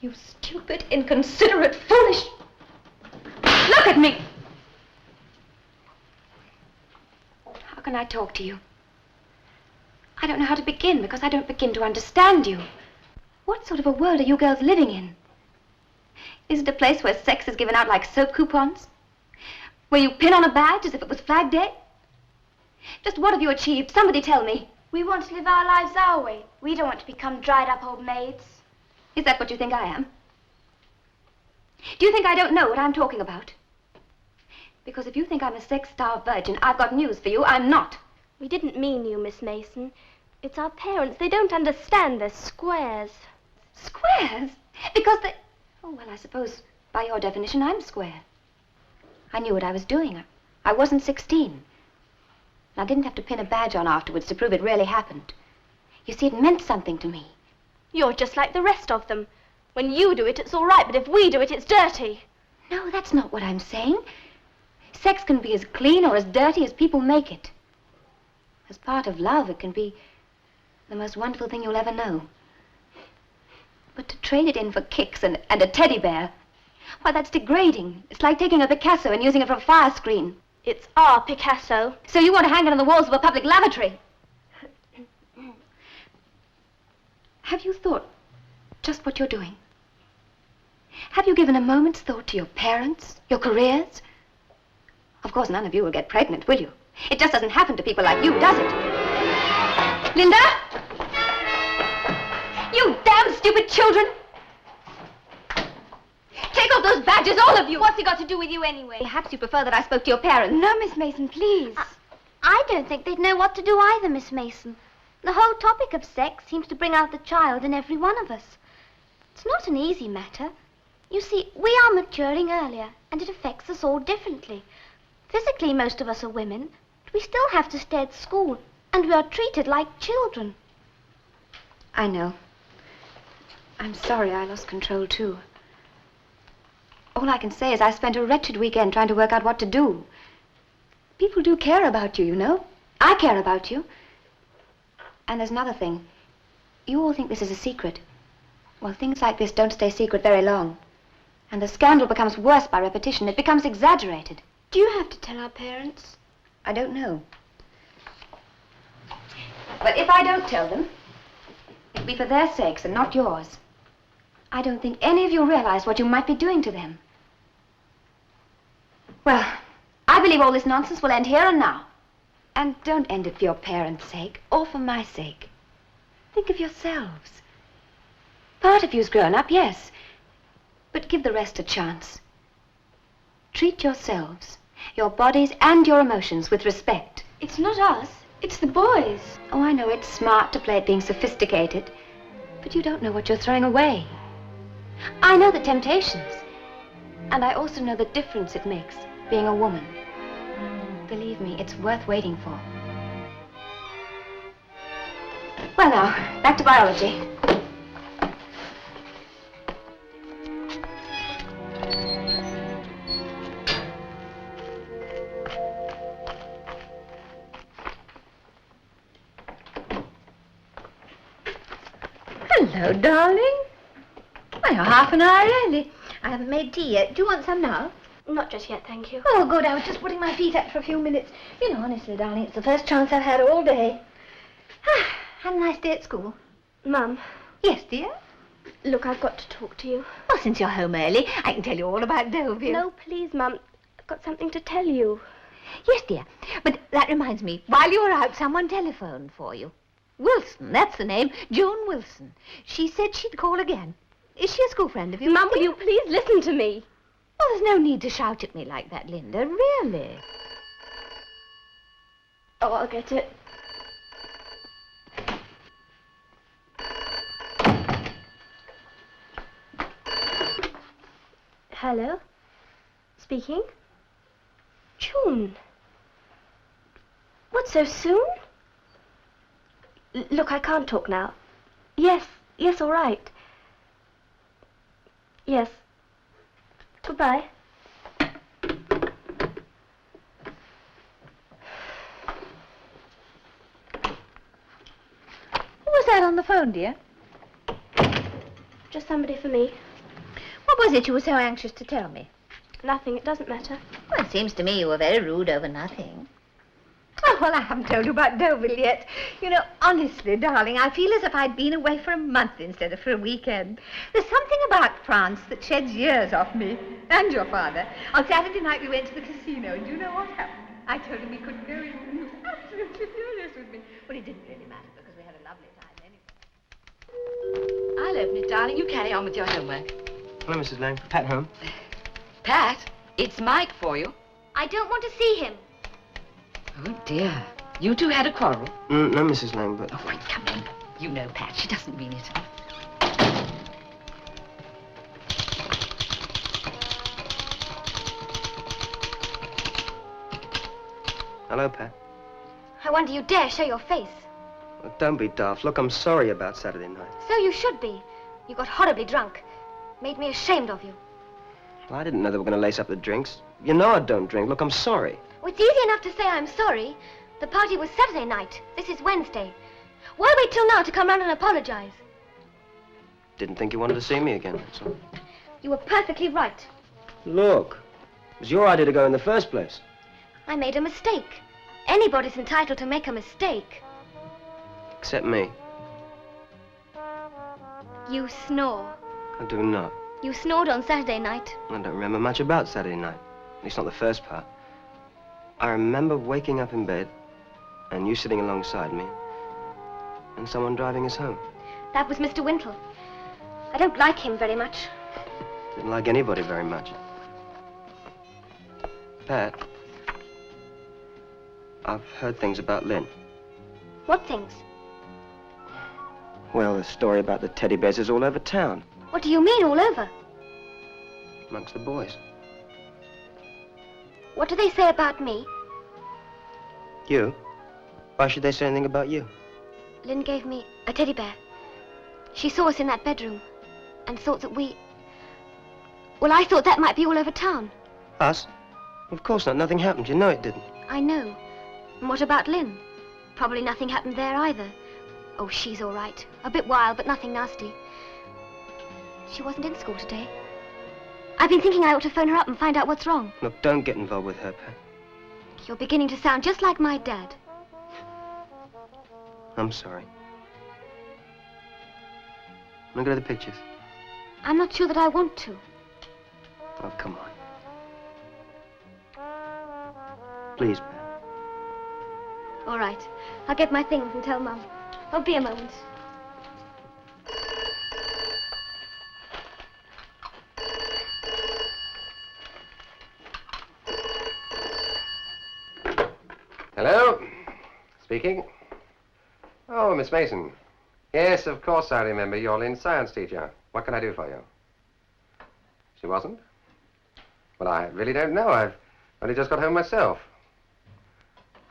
You stupid, inconsiderate, foolish... Look at me! How can I talk to you? I don't know how to begin because I don't begin to understand you. What sort of a world are you girls living in? Is it a place where sex is given out like soap coupons? Where you pin on a badge as if it was Flag Day? Just what have you achieved? Somebody tell me. We want to live our lives our way. We don't want to become dried-up old maids. Is that what you think I am? Do you think I don't know what I'm talking about? Because if you think I'm a sex-starved virgin, I've got news for you. I'm not. We didn't mean you, Miss Mason. It's our parents. They don't understand. They're squares. Squares? Because they... Oh, well, I suppose by your definition I'm square. I knew what I was doing. I wasn't 16. And I didn't have to pin a badge on afterwards to prove it really happened. You see, it meant something to me. You're just like the rest of them. When you do it, it's all right, but if we do it, it's dirty. No, that's not what I'm saying. Sex can be as clean or as dirty as people make it. As part of love, it can be the most wonderful thing you'll ever know. But to trade it in for kicks and a teddy bear, why, that's degrading. It's like taking a Picasso and using it for a fire screen. It's our Picasso. So you want to hang it on the walls of a public lavatory? Have you thought just what you're doing? Have you given a moment's thought to your parents, your careers? Of course, none of you will get pregnant, will you? It just doesn't happen to people like you, does it? Linda? You damn stupid children! Take off those badges, all of you! What's it got to do with you anyway? Perhaps you prefer that I spoke to your parents. No, Miss Mason, please. I don't think they'd know what to do either, Miss Mason. The whole topic of sex seems to bring out the child in every one of us. It's not an easy matter. You see, we are maturing earlier, and it affects us all differently. Physically, most of us are women, but we still have to stay at school, and we are treated like children. I know. I'm sorry I lost control, too. All I can say is I spent a wretched weekend trying to work out what to do. People do care about you, you know. I care about you. And there's another thing. You all think this is a secret. Well, things like this don't stay secret very long. And the scandal becomes worse by repetition. It becomes exaggerated. Do you have to tell our parents? I don't know. But if I don't tell them, it'll be for their sakes and not yours. I don't think any of you realize what you might be doing to them. Well, I believe all this nonsense will end here and now. And don't end it for your parents' sake, or for my sake. Think of yourselves. Part of you's grown up, yes. But give the rest a chance. Treat yourselves, your bodies and your emotions with respect. It's not us. It's the boys. Oh, I know it's smart to play at being sophisticated. But you don't know what you're throwing away. I know the temptations. And I also know the difference it makes, being a woman. Believe me, it's worth waiting for. Well now, back to biology. Hello, darling. Well, you're half an hour early. I haven't made tea yet. Do you want some now? Not just yet, thank you. Oh, good. I was just putting my feet up for a few minutes. You know, honestly, darling, it's the first chance I've had all day. Had a nice day at school. Mum. Yes, dear? Look, I've got to talk to you. Well, since you're home early, I can tell you all about Deauville. No, please, Mum. I've got something to tell you. Yes, dear. But that reminds me, while you were out, someone telephoned for you. Wilson, that's the name. Joan Wilson. She said she'd call again. Is she a school friend of yours? Mum, will you please listen to me? Oh, there's no need to shout at me like that, Linda. Really. Oh, I'll get it. Hello? Speaking? June. What, so soon? Look, I can't talk now. Yes, all right. Yes. Goodbye. Who was that on the phone, dear? Just somebody for me. What was it you were so anxious to tell me? Nothing, it doesn't matter. Well, it seems to me you were very rude over nothing. Oh, well, I haven't told you about Deauville yet. You know, honestly, darling, I feel as if I'd been away for a month instead of for a weekend. There's something about France that sheds years off me. And your father. On Saturday night we went to the casino, and do you know what happened? I told him he couldn't go in. He was absolutely furious with me. Well, it didn't really matter because we had a lovely time anyway. I'll open it, darling. You carry on with your homework. Hello, Mrs. Lang. Pat home? Pat, it's Mike for you. I don't want to see him. Oh, dear. You two had a quarrel? No, Mrs. Lang, but... Oh, wait, come in. You know Pat. She doesn't mean it. Hello, Pat. I wonder you dare show your face. Well, don't be daft. Look, I'm sorry about Saturday night. So you should be. You got horribly drunk. Made me ashamed of you. Well, I didn't know they were going to lace up the drinks. You know I don't drink. Look, I'm sorry. Well, it's easy enough to say I'm sorry. The party was Saturday night. This is Wednesday. Why wait till now to come round and apologize? Didn't think you wanted to see me again, that's all. You were perfectly right. Look, it was your idea to go in the first place. I made a mistake. Anybody's entitled to make a mistake. Except me. You snore. I do not. You snored on Saturday night. I don't remember much about Saturday night. At least not the first part. I remember waking up in bed and you sitting alongside me and someone driving us home. That was Mr. Wintle. I don't like him very much. Didn't like anybody very much. Pat, I've heard things about Lynn. What things? Well, the story about the teddy bears is all over town. What do you mean, all over? Amongst the boys. What do they say about me? You? Why should they say anything about you? Lynn gave me a teddy bear. She saw us in that bedroom and thought that we... Well, I thought that might be all over town. Us? Of course not. Nothing happened. You know it didn't. I know. And what about Lynn? Probably nothing happened there either. Oh, she's all right. A bit wild, but nothing nasty. She wasn't in school today. I've been thinking I ought to phone her up and find out what's wrong. Look, don't get involved with her, Pat. You're beginning to sound just like my dad. I'm sorry. Look at the pictures. I'm not sure that I want to. Oh, come on. Please, Pat. All right. I'll get my things and tell Mum. Won't be a moment. Hello? Speaking. Oh, Miss Mason. Yes, of course I remember. You're Lynn's science teacher. What can I do for you? She wasn't? Well, I really don't know. I've only just got home myself.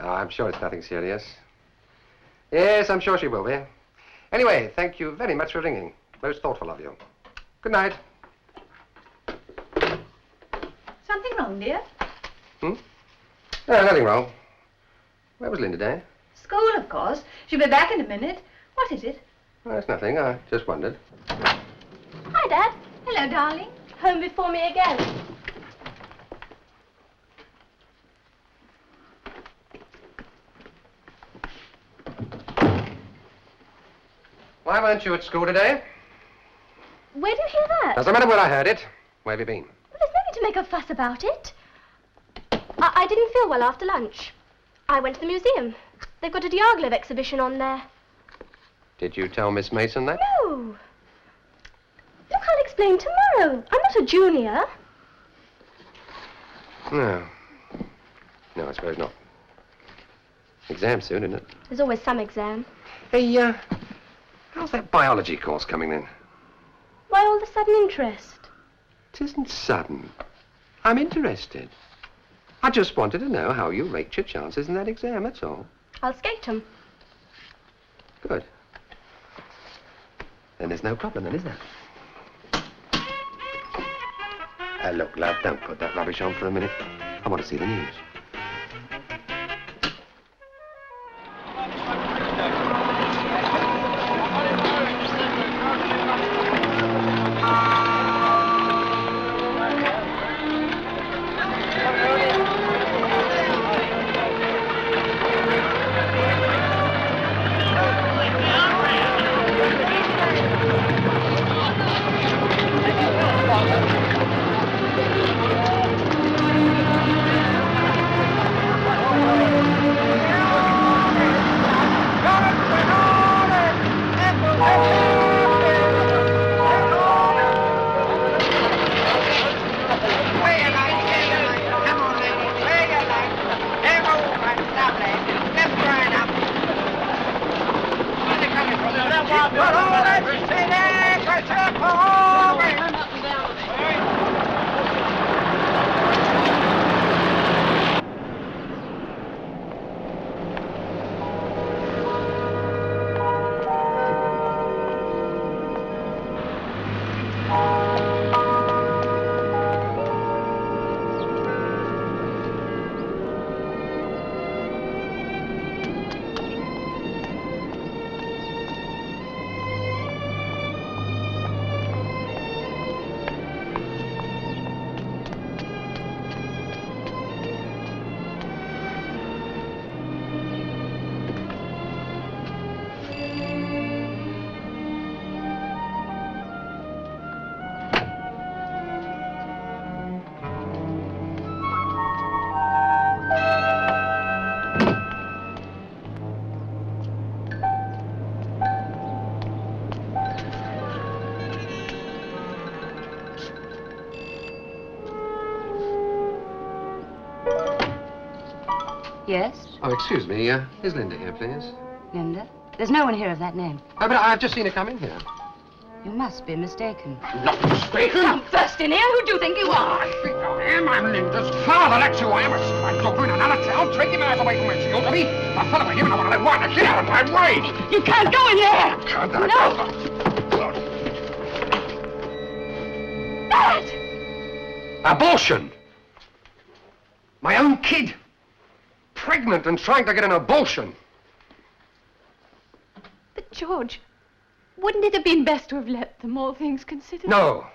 Oh, I'm sure it's nothing serious. Yes, I'm sure she will be. Anyway, thank you very much for ringing. Most thoughtful of you. Good night. Something wrong, dear? No, nothing wrong. Where was Lynn today? School, of course. She'll be back in a minute. What is it? Oh, it's nothing. I just wondered. Hi, Dad. Hello, darling. Home before me again. Why weren't you at school today? Where do you hear that? Doesn't matter where I heard it. Where have you been? Well, there's no need to make a fuss about it. I didn't feel well after lunch. I went to the museum. They've got a Diaghilev exhibition on there. Did you tell Miss Mason that? No. Look, I'll explain tomorrow. I'm not a junior. No. No, I suppose not. Exam soon, isn't it? There's always some exam. Hey, how's that biology course coming then? Why all the sudden interest? It isn't sudden. I'm interested. I just wanted to know how you rate your chances in that exam, that's all. I'll skate 'em. Good. Then there's no problem then, is there? Look, love, don't put that rubbish on for a minute. I want to see the news. Yes? Oh, excuse me. Is Linda here, please? Linda? There's no one here of that name. Oh, but I've just seen her come in here. You must be mistaken. Not mistaken? Come first in here. Who do you think you are? I think I am. I'm Linda's father. That's who I am. A spy doctor in another town, 20 miles away from where she ought to be. A fellow like him, and I want to let one. Get out of my way. You can't go in there. Can't I? No. Dad! Abortion! My own kid. Pregnant and trying to get an abortion. But, George, wouldn't it have been best to have let them, all things considered? No.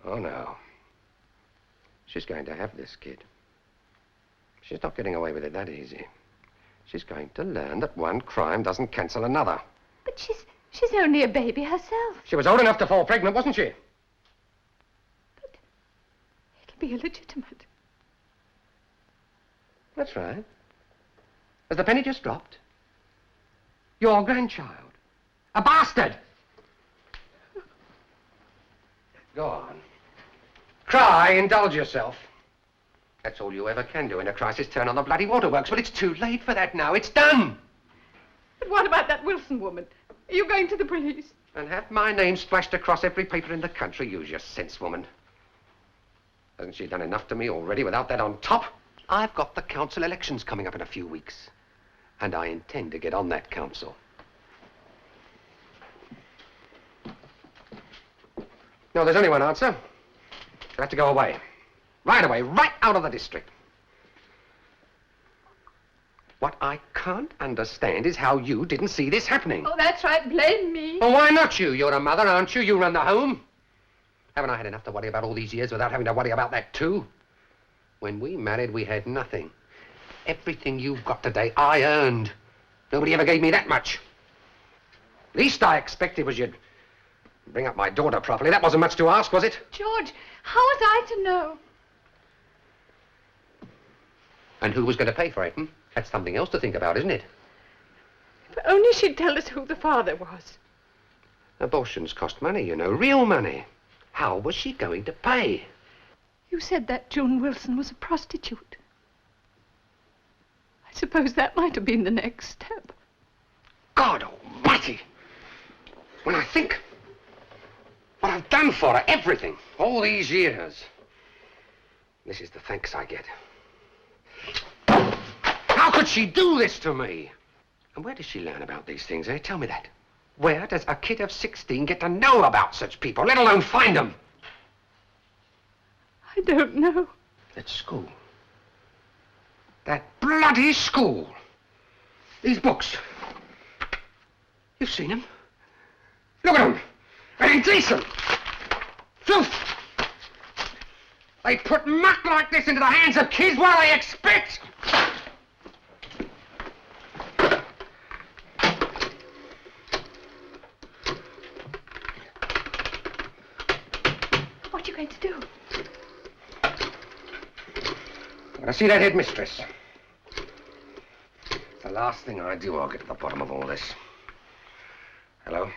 Oh, no. She's going to have this kid. She's not getting away with it that easy. She's going to learn that one crime doesn't cancel another. But she's only a baby herself. She was old enough to fall pregnant, wasn't she? But it'll be illegitimate. That's right. Has the penny just dropped? Your grandchild. A bastard! Go on. Cry, indulge yourself. That's all you ever can do in a crisis, turn on the bloody waterworks. But it's too late for that now. It's done. But what about that Wilson woman? Are you going to the police? And have my name splashed across every paper in the country. Use your sense, woman. Hasn't she done enough to me already without that on top? I've got the council elections coming up in a few weeks. And I intend to get on that council. No, there's only one answer. You'll have to go away. Right away, right out of the district. What I can't understand is how you didn't see this happening. Oh, that's right. Blame me. Well, why not you? You're a mother, aren't you? You run the home. Haven't I had enough to worry about all these years without having to worry about that too? When we married, we had nothing. Everything you've got today, I earned. Nobody ever gave me that much. Least I expected was you'd bring up my daughter properly. That wasn't much to ask, was it? George, how was I to know? And who was going to pay for it, hmm? That's something else to think about, isn't it? If only she'd tell us who the father was. Abortions cost money, you know, real money. How was she going to pay? You said that June Wilson was a prostitute. I suppose that might have been the next step. God almighty! When I think what I've done for her, everything, all these years. This is the thanks I get. How could she do this to me? And where does she learn about these things, eh? Tell me that. Where does a kid of 16 get to know about such people, let alone find them? I don't know. At school. That bloody school. These books. You've seen them. Look at them. They're indecent. Filth. They put muck like this into the hands of kids. What do they expect? What are you going to do? I'm going to see that headmistress. It's the last thing I do, I'll get to the bottom of all this. Hello?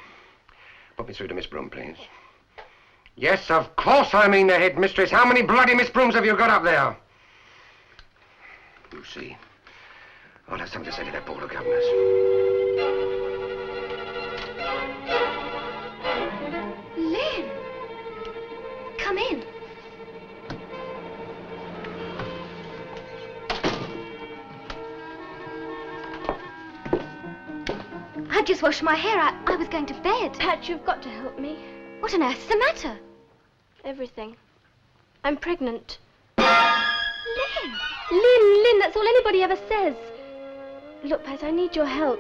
Put me through to Miss Broom, please. Yes, of course I mean the headmistress. How many bloody Miss Brooms have you got up there? You see, I'll have something to say to that board of governors. Lynn! Come in. I've just washed my hair. I was going to bed. Pat, you've got to help me. What on earth is the matter? Everything. I'm pregnant. Lynn! Lynn, that's all anybody ever says. Look, Pat, I need your help.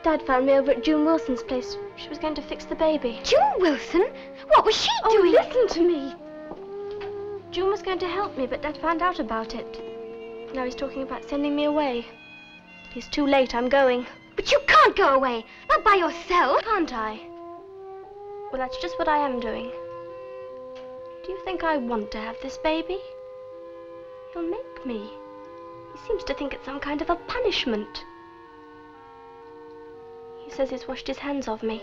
Dad found me over at June Wilson's place. She was going to fix the baby. June Wilson? What was she doing? Oh, listen to me. June was going to help me, but Dad found out about it. Now he's talking about sending me away. It's too late, I'm going. But you can't go away. Not by yourself. Can't I? Well, that's just what I am doing. Do you think I want to have this baby? He'll make me. He seems to think it's some kind of a punishment. He says he's washed his hands of me.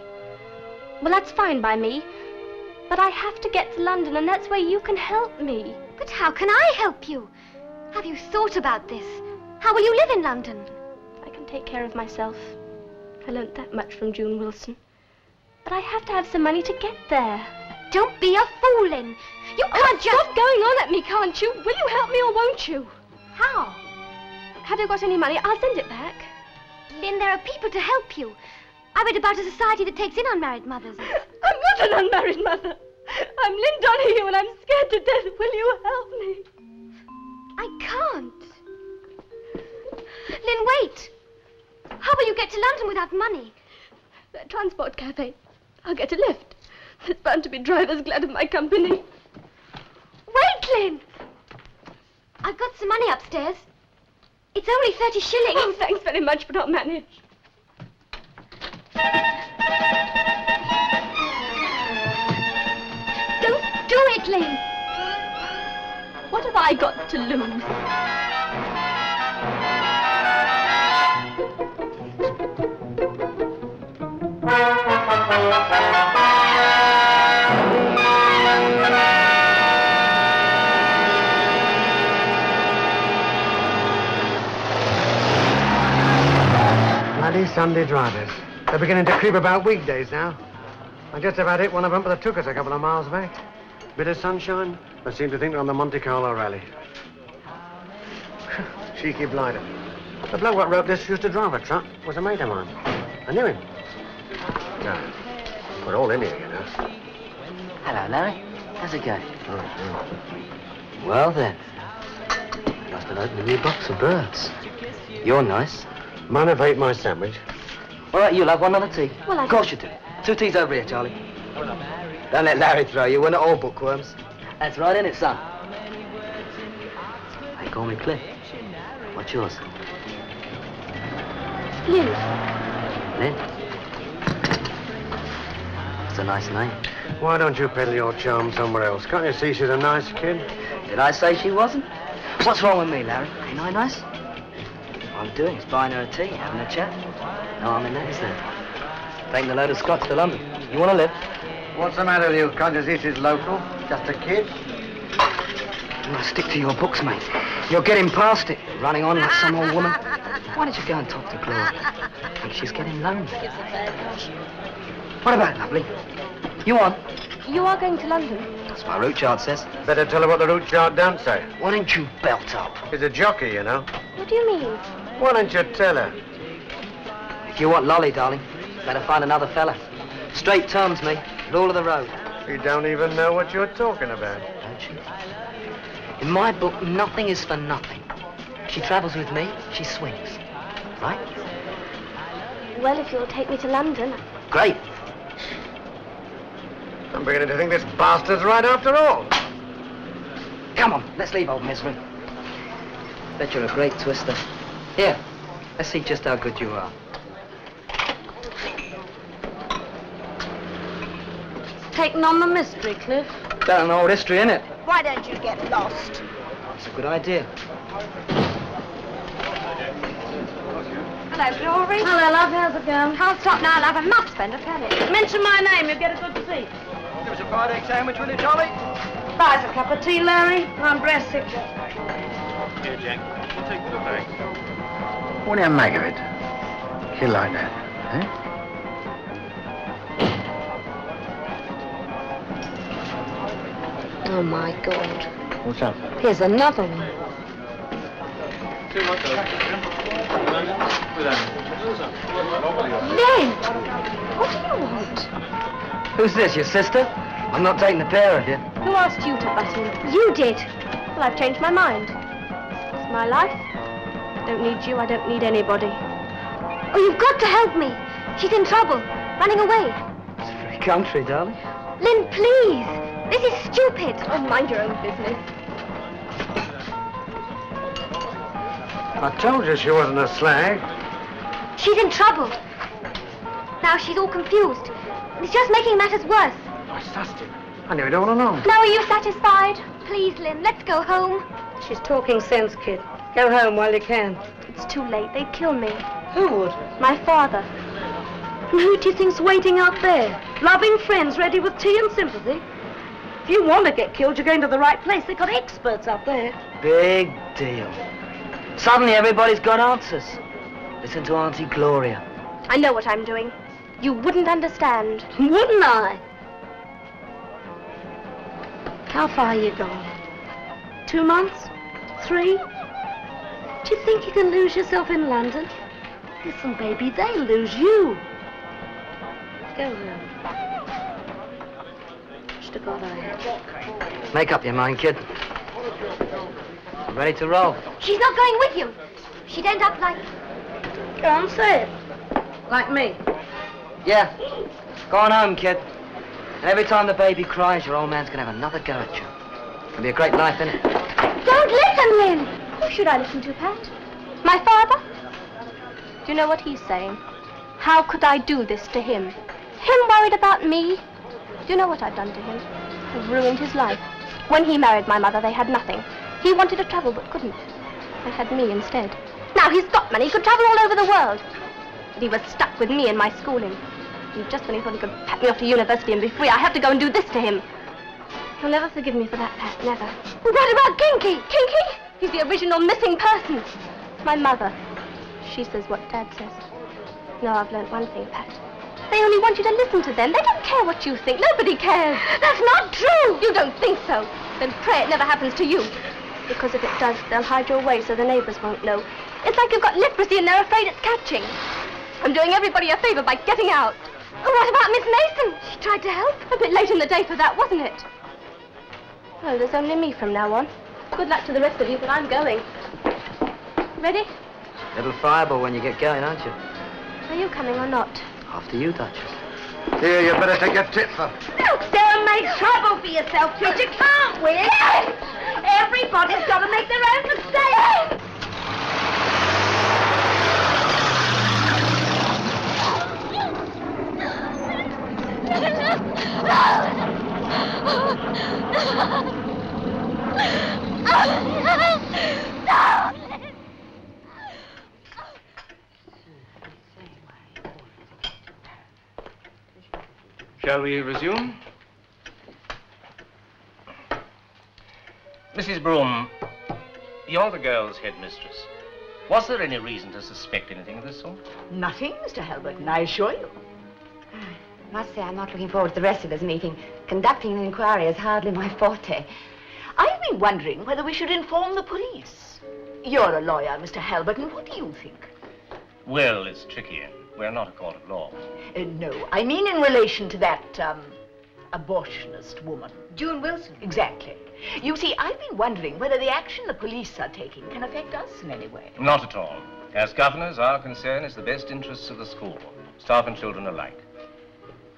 Well, that's fine by me. But I have to get to London, and that's where you can help me. But how can I help you? Have you thought about this? How will you live in London? I can take care of myself. I learnt that much from June Wilson. But I have to have some money to get there. Don't be a fool, Lynn. You can't just... Stop going on at me, can't you? Will you help me or won't you? How? Have you got any money? I'll send it back. Lynn, there are people to help you. I read about a society that takes in unmarried mothers. I'm not an unmarried mother. I'm Lynn Donahue and I'm scared to death. Will you help me? I can't. Lynn, wait. How will you get to London without money? The transport cafe. I'll get a lift. There's bound to be drivers glad of my company. Wait, Lynn. I've got some money upstairs. It's only 30 shillings. Oh, thanks very much, but I'll manage. Don't do it, Lynn. What have I got to lose? Bloody Sunday drivers. They're beginning to creep about weekdays now. I just about hit one of them, but they took us a couple of miles back. Bit of sunshine. They seem to think they're on the Monte Carlo rally. Cheeky blighter. The bloke what wrote this used to drive a truck. Was a mate of mine. I knew him. No. We're all in here, you know. Hello, Larry. How's it going? Oh. Well, then. You must have opened a new box of birds. You're nice. Mind if I eat my sandwich? All right, you'll have one on a tea. Well, Of course you do. 2 teas over here, Charlie. Don't let Larry throw you. We're not all bookworms. That's right, innit, son? They call me Clique. What's yours? Lynn. Lynn? It's a nice name. Why don't you peddle your charm somewhere else? Can't you see she's a nice kid? Did I say she wasn't? What's wrong with me, Larry? Ain't I nice? All I'm doing is buying her a tea, having a chat. No harm in that, is there? Taking a load of scotch to London. You want to live? What's the matter with you? Can't you see she's local? Just a kid? You must stick to your books, mate. You're getting past it, running on like some old woman. Why don't you go and talk to Gloria? I think she's getting lonely. What about it, lovely? You on? You are going to London? That's what my route chart says. Better tell her what the route chart don't say. Why don't you belt up? She's a jockey, you know. What do you mean? Why don't you tell her? If you want lolly, darling, better find another fella. Straight terms, me. Rule of the road. You don't even know what you're talking about. Don't you? In my book, nothing is for nothing. She travels with me, she swings. Right? Well, if you'll take me to London. Great. I'm beginning to think this bastard's right after all. Come on, let's leave old misery. Bet you're a great twister. Here, let's see just how good you are. Taking on the mystery, Cliff. Got an old history, innit? Why don't you get lost? That's a good idea. Hello, Glory. Hello, love. How's it going? Can't stop now, love. I must spend a penny. Mention my name, you'll get a good seat. Give us a fried egg sandwich, will you, Charlie? Buy us a cup of tea, Larry. I'm breast sick. Here, Jack. I'll take the bag. What do you make of it? Kid like that, eh? Oh, my God. What's up? Here's another one. Lynn! What do you want? Who's this, your sister? I'm not taking the pair of you. Who asked you to butt in? You did. Well, I've changed my mind. It's my life. I don't need you. I don't need anybody. Oh, you've got to help me. She's in trouble. Running away. It's a free country, darling. Lynn, please. This is stupid. Oh, mind your own business. I told you she wasn't a slag. She's in trouble. Now she's all confused. It's just making matters worse. I sussed it. I knew it all along. Now are you satisfied? Please, Lynn, let's go home. She's talking sense, kid. Go home while you can. It's too late. They'd kill me. Who would? My father. And who do you think's waiting out there? Loving friends ready with tea and sympathy? If you want to get killed, you're going to the right place. They've got experts out there. Big deal. Suddenly everybody's got answers. Listen to Auntie Gloria. I know what I'm doing. You wouldn't understand. Wouldn't I? How far you gone? 2 months? 3? Do you think you can lose yourself in London? Listen, baby, they lose you. Go round. Just a god I had. Make up your mind, kid. I'm ready to roll. She's not going with you. She'd end up like... Go on, say it. Like me. Yeah. Go on home, kid. And every time the baby cries, your old man's gonna have another go at you. It'll be a great life, innit? Don't listen, Lynn! Who should I listen to, Pat? My father? Do you know what he's saying? How could I do this to him? Him worried about me? Do you know what I've done to him? I've ruined his life. When he married my mother, they had nothing. He wanted to travel, but couldn't. They had me instead. Now he's got money, he could travel all over the world. But he was stuck with me and my schooling. And just when he thought he could pack me off to university and be free, I have to go and do this to him. He'll never forgive me for that, Pat, never. What about Kinky? Kinky? He's the original missing person. My mother. She says what Dad says. No, I've learned one thing, Pat. They only want you to listen to them. They don't care what you think. Nobody cares. That's not true. You don't think so. Then pray it never happens to you. Because if it does, they'll hide your way so the neighbors won't know. It's like you've got leprosy and they're afraid it's catching. I'm doing everybody a favor by getting out. Oh, what about Miss Mason? She tried to help. A bit late in the day for that, wasn't it? Well, there's only me from now on. Good luck to the rest of you, but I'm going. Ready? Little fireball when you get going, aren't you? Are you coming or not? After you, Duchess. Here, you better take a tip for... Don't make trouble for yourself, kid. You can't win. Everybody's got to make their own mistakes. Shall we resume? Mrs. Broom, you're the girls' headmistress. Was there any reason to suspect anything of this sort? Nothing, Mr. Halberton, I assure you. I must say I'm not looking forward to the rest of this meeting. Conducting an inquiry is hardly my forte. I've been wondering whether we should inform the police. You're a lawyer, Mr. Halberton. What do you think? Well, it's tricky. We're not a court of law. No, I mean in relation to that, abortionist woman. June Wilson. Exactly. You see, I've been wondering whether the action the police are taking can affect us in any way. Not at all. As governors, our concern is the best interests of the school, staff and children alike.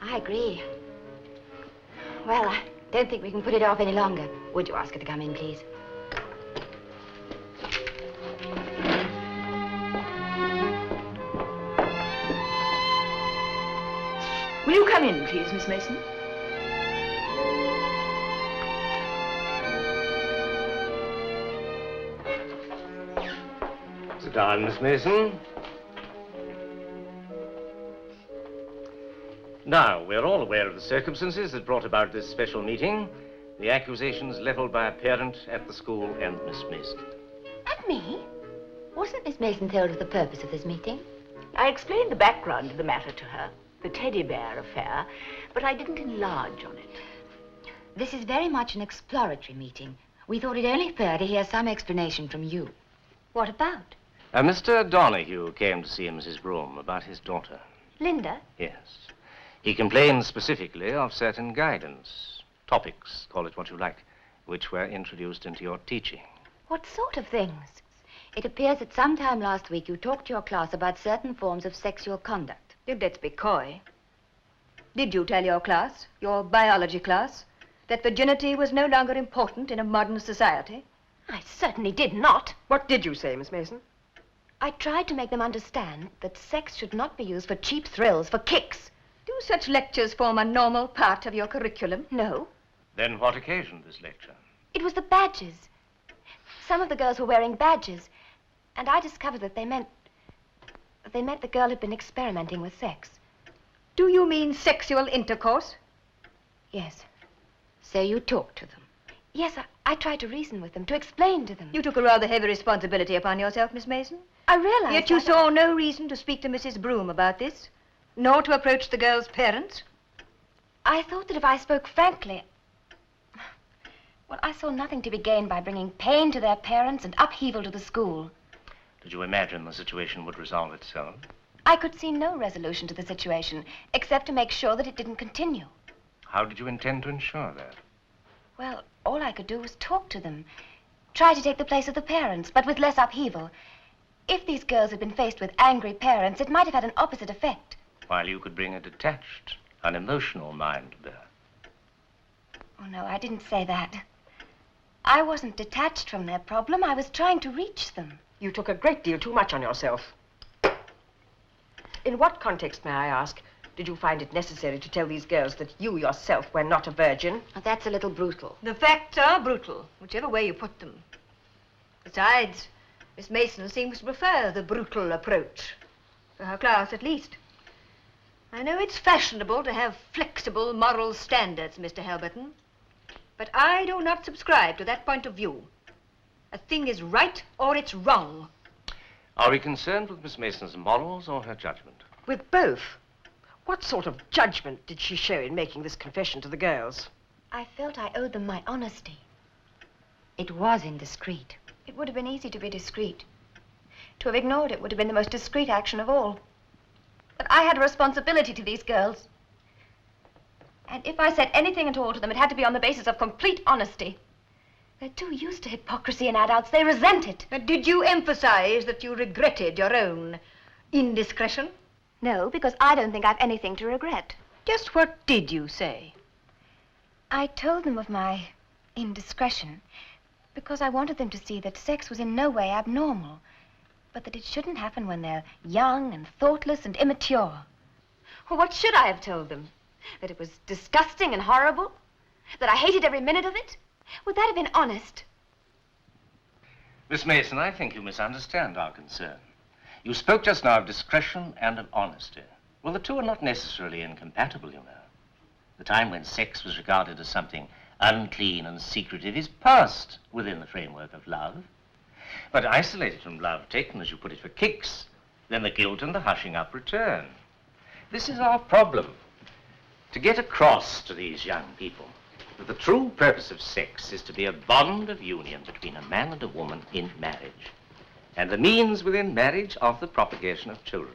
I agree. Well, I don't think we can put it off any longer. Would you ask her to come in, please? Will you come in, please, Miss Mason? Sit down, Miss Mason. Now, we're all aware of the circumstances that brought about this special meeting. The accusations leveled by a parent at the school and Miss Mason. At me? Wasn't Miss Mason told of the purpose of this meeting? I explained the background of the matter to her, the teddy bear affair, but I didn't enlarge on it. This is very much an exploratory meeting. We thought it only fair to hear some explanation from you. What about? Mr. Donahue came to see Mrs. Broom about his daughter. Linda? Yes. He complained specifically of certain guidance, topics, call it what you like, which were introduced into your teaching. What sort of things? It appears that sometime last week you talked to your class about certain forms of sexual conduct. Let's be coy. Did you tell your class, your biology class, that virginity was no longer important in a modern society? I certainly did not. What did you say, Miss Mason? I tried to make them understand that sex should not be used for cheap thrills, for kicks. Do such lectures form a normal part of your curriculum? No. Then what occasioned this lecture? It was the badges. Some of the girls were wearing badges, and I discovered that they meant the girl had been experimenting with sex. Do you mean sexual intercourse? Yes. So you talked to them? Yes, I tried to reason with them, to explain to them. You took a rather heavy responsibility upon yourself, Miss Mason. I realized Yet you saw no reason to speak to Mrs. Broom about this, nor to approach the girl's parents. I thought that if I spoke frankly... Well, I saw nothing to be gained by bringing pain to their parents and upheaval to the school. Did you imagine the situation would resolve itself? I could see no resolution to the situation, except to make sure that it didn't continue. How did you intend to ensure that? Well, all I could do was talk to them. Try to take the place of the parents, but with less upheaval. If these girls had been faced with angry parents, it might have had an opposite effect. While you could bring a detached, unemotional mind to bear. Oh, no, I didn't say that. I wasn't detached from their problem. I was trying to reach them. You took a great deal too much on yourself. In what context, may I ask, did you find it necessary to tell these girls that you yourself were not a virgin? Oh, that's a little brutal. The facts are brutal, whichever way you put them. Besides, Miss Mason seems to prefer the brutal approach. For her class, at least. I know it's fashionable to have flexible moral standards, Mr. Halberton. But I do not subscribe to that point of view. A thing is right or it's wrong. Are we concerned with Miss Mason's morals or her judgment? With both. What sort of judgment did she show in making this confession to the girls? I felt I owed them my honesty. It was indiscreet. It would have been easy to be discreet. To have ignored it would have been the most discreet action of all. But I had a responsibility to these girls. And if I said anything at all to them, it had to be on the basis of complete honesty. They're too used to hypocrisy in adults. They resent it. But did you emphasize that you regretted your own indiscretion? No, because I don't think I've anything to regret. Just what did you say? I told them of my indiscretion because I wanted them to see that sex was in no way abnormal, but that it shouldn't happen when they're young and thoughtless and immature. Well, what should I have told them? That it was disgusting and horrible? That I hated every minute of it? Would that have been honest? Miss Mason, I think you misunderstand our concern. You spoke just now of discretion and of honesty. Well, the two are not necessarily incompatible, you know. The time when sex was regarded as something unclean and secretive is past within the framework of love. But isolated from love, taken, as you put it, for kicks, then the guilt and the hushing up return. This is our problem. To get across to these young people that the true purpose of sex is to be a bond of union between a man and a woman in marriage, and the means within marriage of the propagation of children.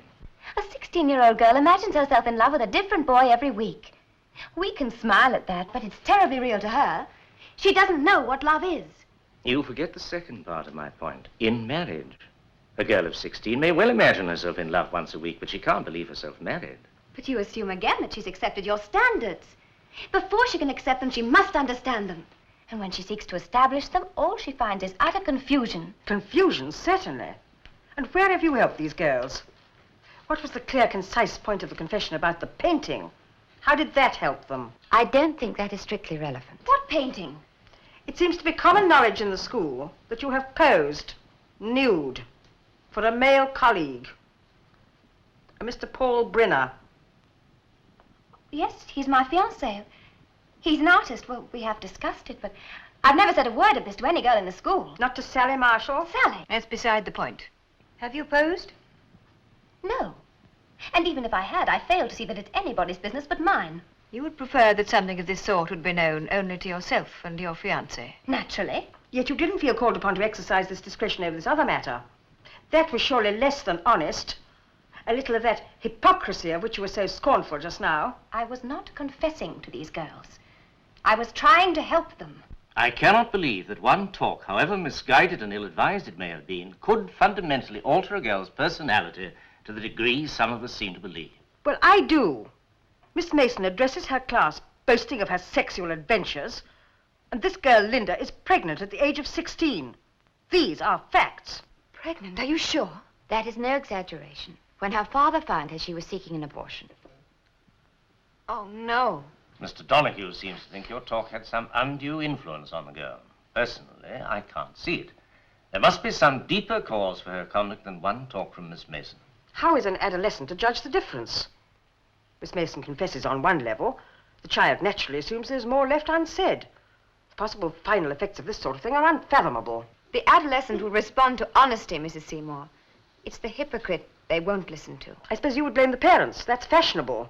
A 16-year-old girl imagines herself in love with a different boy every week. We can smile at that, but it's terribly real to her. She doesn't know what love is. You forget the second part of my point. In marriage, a girl of 16 may well imagine herself in love once a week, but she can't believe herself married. But you assume again that she's accepted your standards. Before she can accept them, she must understand them. And when she seeks to establish them, all she finds is utter confusion. Confusion, certainly. And where have you helped these girls? What was the clear, concise point of the confession about the painting? How did that help them? I don't think that is strictly relevant. What painting? It seems to be common knowledge in the school that you have posed, nude, for a male colleague, a Mr. Paul Brinner. Yes, he's my fiancé. He's an artist. Well, we have discussed it, but I've never said a word of this to any girl in the school. Not to Sally Marshall? Sally? That's beside the point. Have you posed? No. And even if I had, I fail to see that it's anybody's business but mine. You would prefer that something of this sort would be known only to yourself and your fiancé? Naturally. Yet you didn't feel called upon to exercise this discretion over this other matter. That was surely less than honest. A little of that hypocrisy of which you were so scornful just now. I was not confessing to these girls. I was trying to help them. I cannot believe that one talk, however misguided and ill-advised it may have been, could fundamentally alter a girl's personality to the degree some of us seem to believe. Well, I do. Miss Mason addresses her class boasting of her sexual adventures, and this girl, Linda, is pregnant at the age of 16. These are facts. Pregnant? Are you sure? That is no exaggeration. When her father found her, she was seeking an abortion. Oh, no. Mr. Donahue seems to think your talk had some undue influence on the girl. Personally, I can't see it. There must be some deeper cause for her conduct than one talk from Miss Mason. How is an adolescent to judge the difference? Miss Mason confesses on one level. The child naturally assumes there's more left unsaid. The possible final effects of this sort of thing are unfathomable. The adolescent will respond to honesty, Mrs. Seymour. It's the hypocrite they won't listen to. I suppose you would blame the parents. That's fashionable.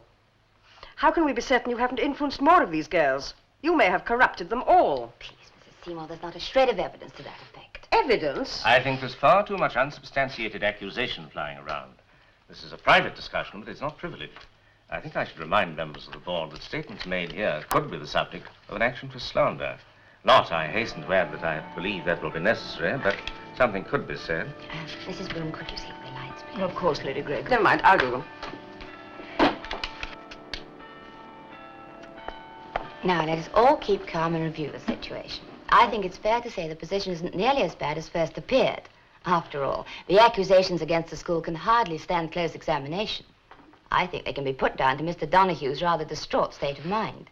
How can we be certain you haven't influenced more of these girls? You may have corrupted them all. Please, Mrs. Seymour, there's not a shred of evidence to that effect. Evidence? I think there's far too much unsubstantiated accusation flying around. This is a private discussion, but it's not privileged. I think I should remind members of the board that statements made here could be the subject of an action for slander. Not, I hasten to add, that I believe that will be necessary, but something could be said. Mrs. Bloom, could you see the lights, please? Of course, Lady Gregg. Never mind, I'll do them. Now, let us all keep calm and review the situation. I think it's fair to say the position isn't nearly as bad as first appeared. After all, the accusations against the school can hardly stand close examination. I think they can be put down to Mr. Donahue's rather distraught state of mind.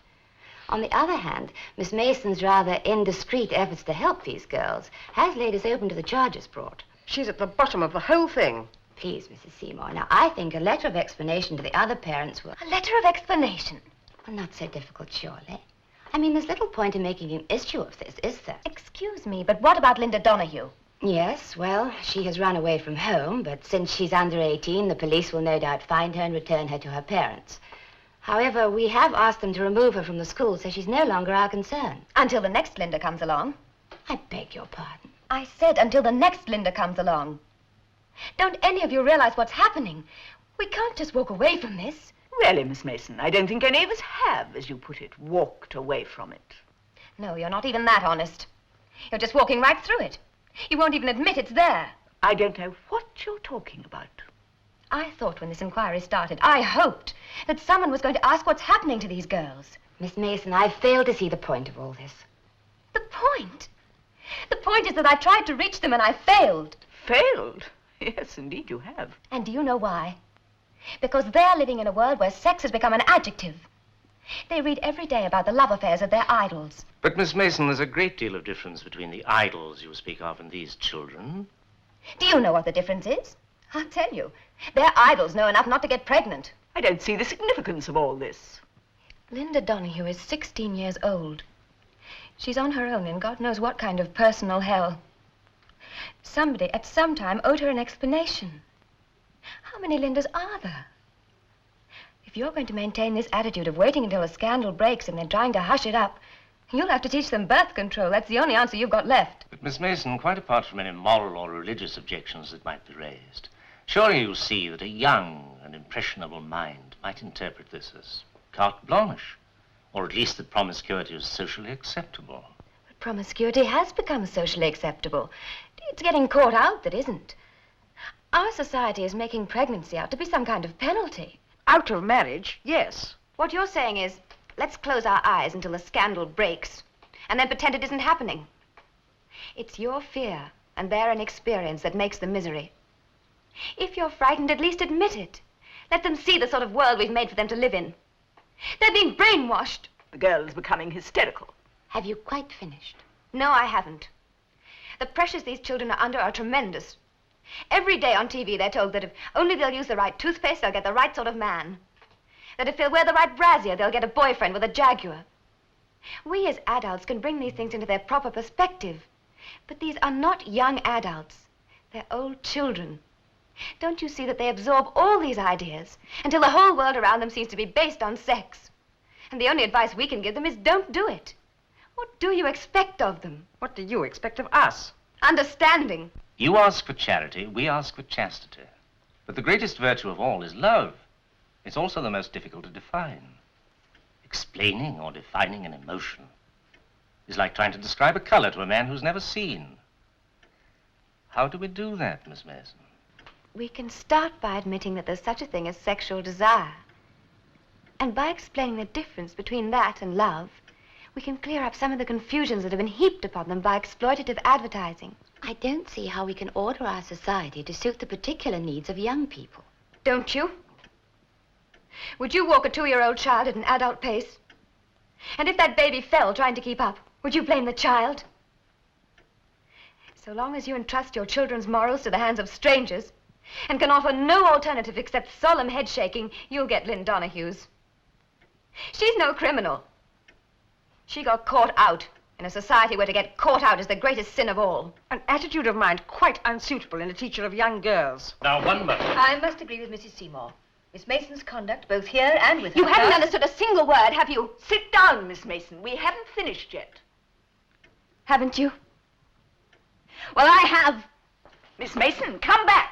On the other hand, Miss Mason's rather indiscreet efforts to help these girls has laid us open to the charges brought. She's at the bottom of the whole thing. Please, Mrs. Seymour. Now, I think a letter of explanation to the other parents will... A letter of explanation? Well, not so difficult, surely. I mean, there's little point in making an issue of this, is there? Excuse me, but what about Linda Donahue? Yes, well, she has run away from home, but since she's under 18, the police will no doubt find her and return her to her parents. However, we have asked them to remove her from the school, so she's no longer our concern. Until the next Linda comes along. I beg your pardon. I said until the next Linda comes along. Don't any of you realize what's happening? We can't just walk away from this. Really, Miss Mason, I don't think any of us have, as you put it, walked away from it. No, you're not even that honest. You're just walking right through it. You won't even admit it's there. I don't know what you're talking about. I thought when this inquiry started, I hoped that someone was going to ask what's happening to these girls. Miss Mason, I fail to see the point of all this. The point? The point is that I tried to reach them and I failed. Failed? Yes, indeed you have. And do you know why? Because they're living in a world where sex has become an adjective. They read every day about the love affairs of their idols. But, Miss Mason, there's a great deal of difference between the idols you speak of and these children. Do you know what the difference is? I'll tell you. Their idols know enough not to get pregnant. I don't see the significance of all this. Linda Donahue is 16 years old. She's on her own in God knows what kind of personal hell. Somebody at some time owed her an explanation. How many Lindas are there? If you're going to maintain this attitude of waiting until a scandal breaks and then trying to hush it up, you'll have to teach them birth control. That's the only answer you've got left. But, Miss Mason, quite apart from any moral or religious objections that might be raised, surely you see that a young and impressionable mind might interpret this as carte blanche, or at least that promiscuity is socially acceptable. But promiscuity has become socially acceptable. It's getting caught out that isn't. Our society is making pregnancy out to be some kind of penalty. Out of marriage, yes. What you're saying is, let's close our eyes until the scandal breaks, and then pretend it isn't happening. It's your fear and their inexperience that makes the misery. If you're frightened, at least admit it. Let them see the sort of world we've made for them to live in. They're being brainwashed. The girl's becoming hysterical. Have you quite finished? No, I haven't. The pressures these children are under are tremendous. Every day on TV, they're told that if only they'll use the right toothpaste, they'll get the right sort of man. That if they'll wear the right brassiere, they'll get a boyfriend with a Jaguar. We as adults can bring these things into their proper perspective. But these are not young adults. They're old children. Don't you see that they absorb all these ideas until the whole world around them seems to be based on sex? And the only advice we can give them is don't do it. What do you expect of them? What do you expect of us? Understanding. You ask for charity, we ask for chastity. But the greatest virtue of all is love. It's also the most difficult to define. Explaining or defining an emotion is like trying to describe a color to a man who's never seen. How do we do that, Miss Mason? We can start by admitting that there's such a thing as sexual desire. And by explaining the difference between that and love, we can clear up some of the confusions that have been heaped upon them by exploitative advertising. I don't see how we can order our society to suit the particular needs of young people. Don't you? Would you walk a 2-year-old child at an adult pace? And if that baby fell trying to keep up, would you blame the child? So long as you entrust your children's morals to the hands of strangers and can offer no alternative except solemn head shaking, you'll get Lynn Donahue's. She's no criminal. She got caught out. in a society where to get caught out is the greatest sin of all. An attitude of mind quite unsuitable in a teacher of young girls. Now, one moment. I must agree with Mrs. Seymour. Miss Mason's conduct, both here and with You her haven't class- understood a single word, have you? Sit down, Miss Mason. We haven't finished yet. Haven't you? Well, I have. Miss Mason, come back.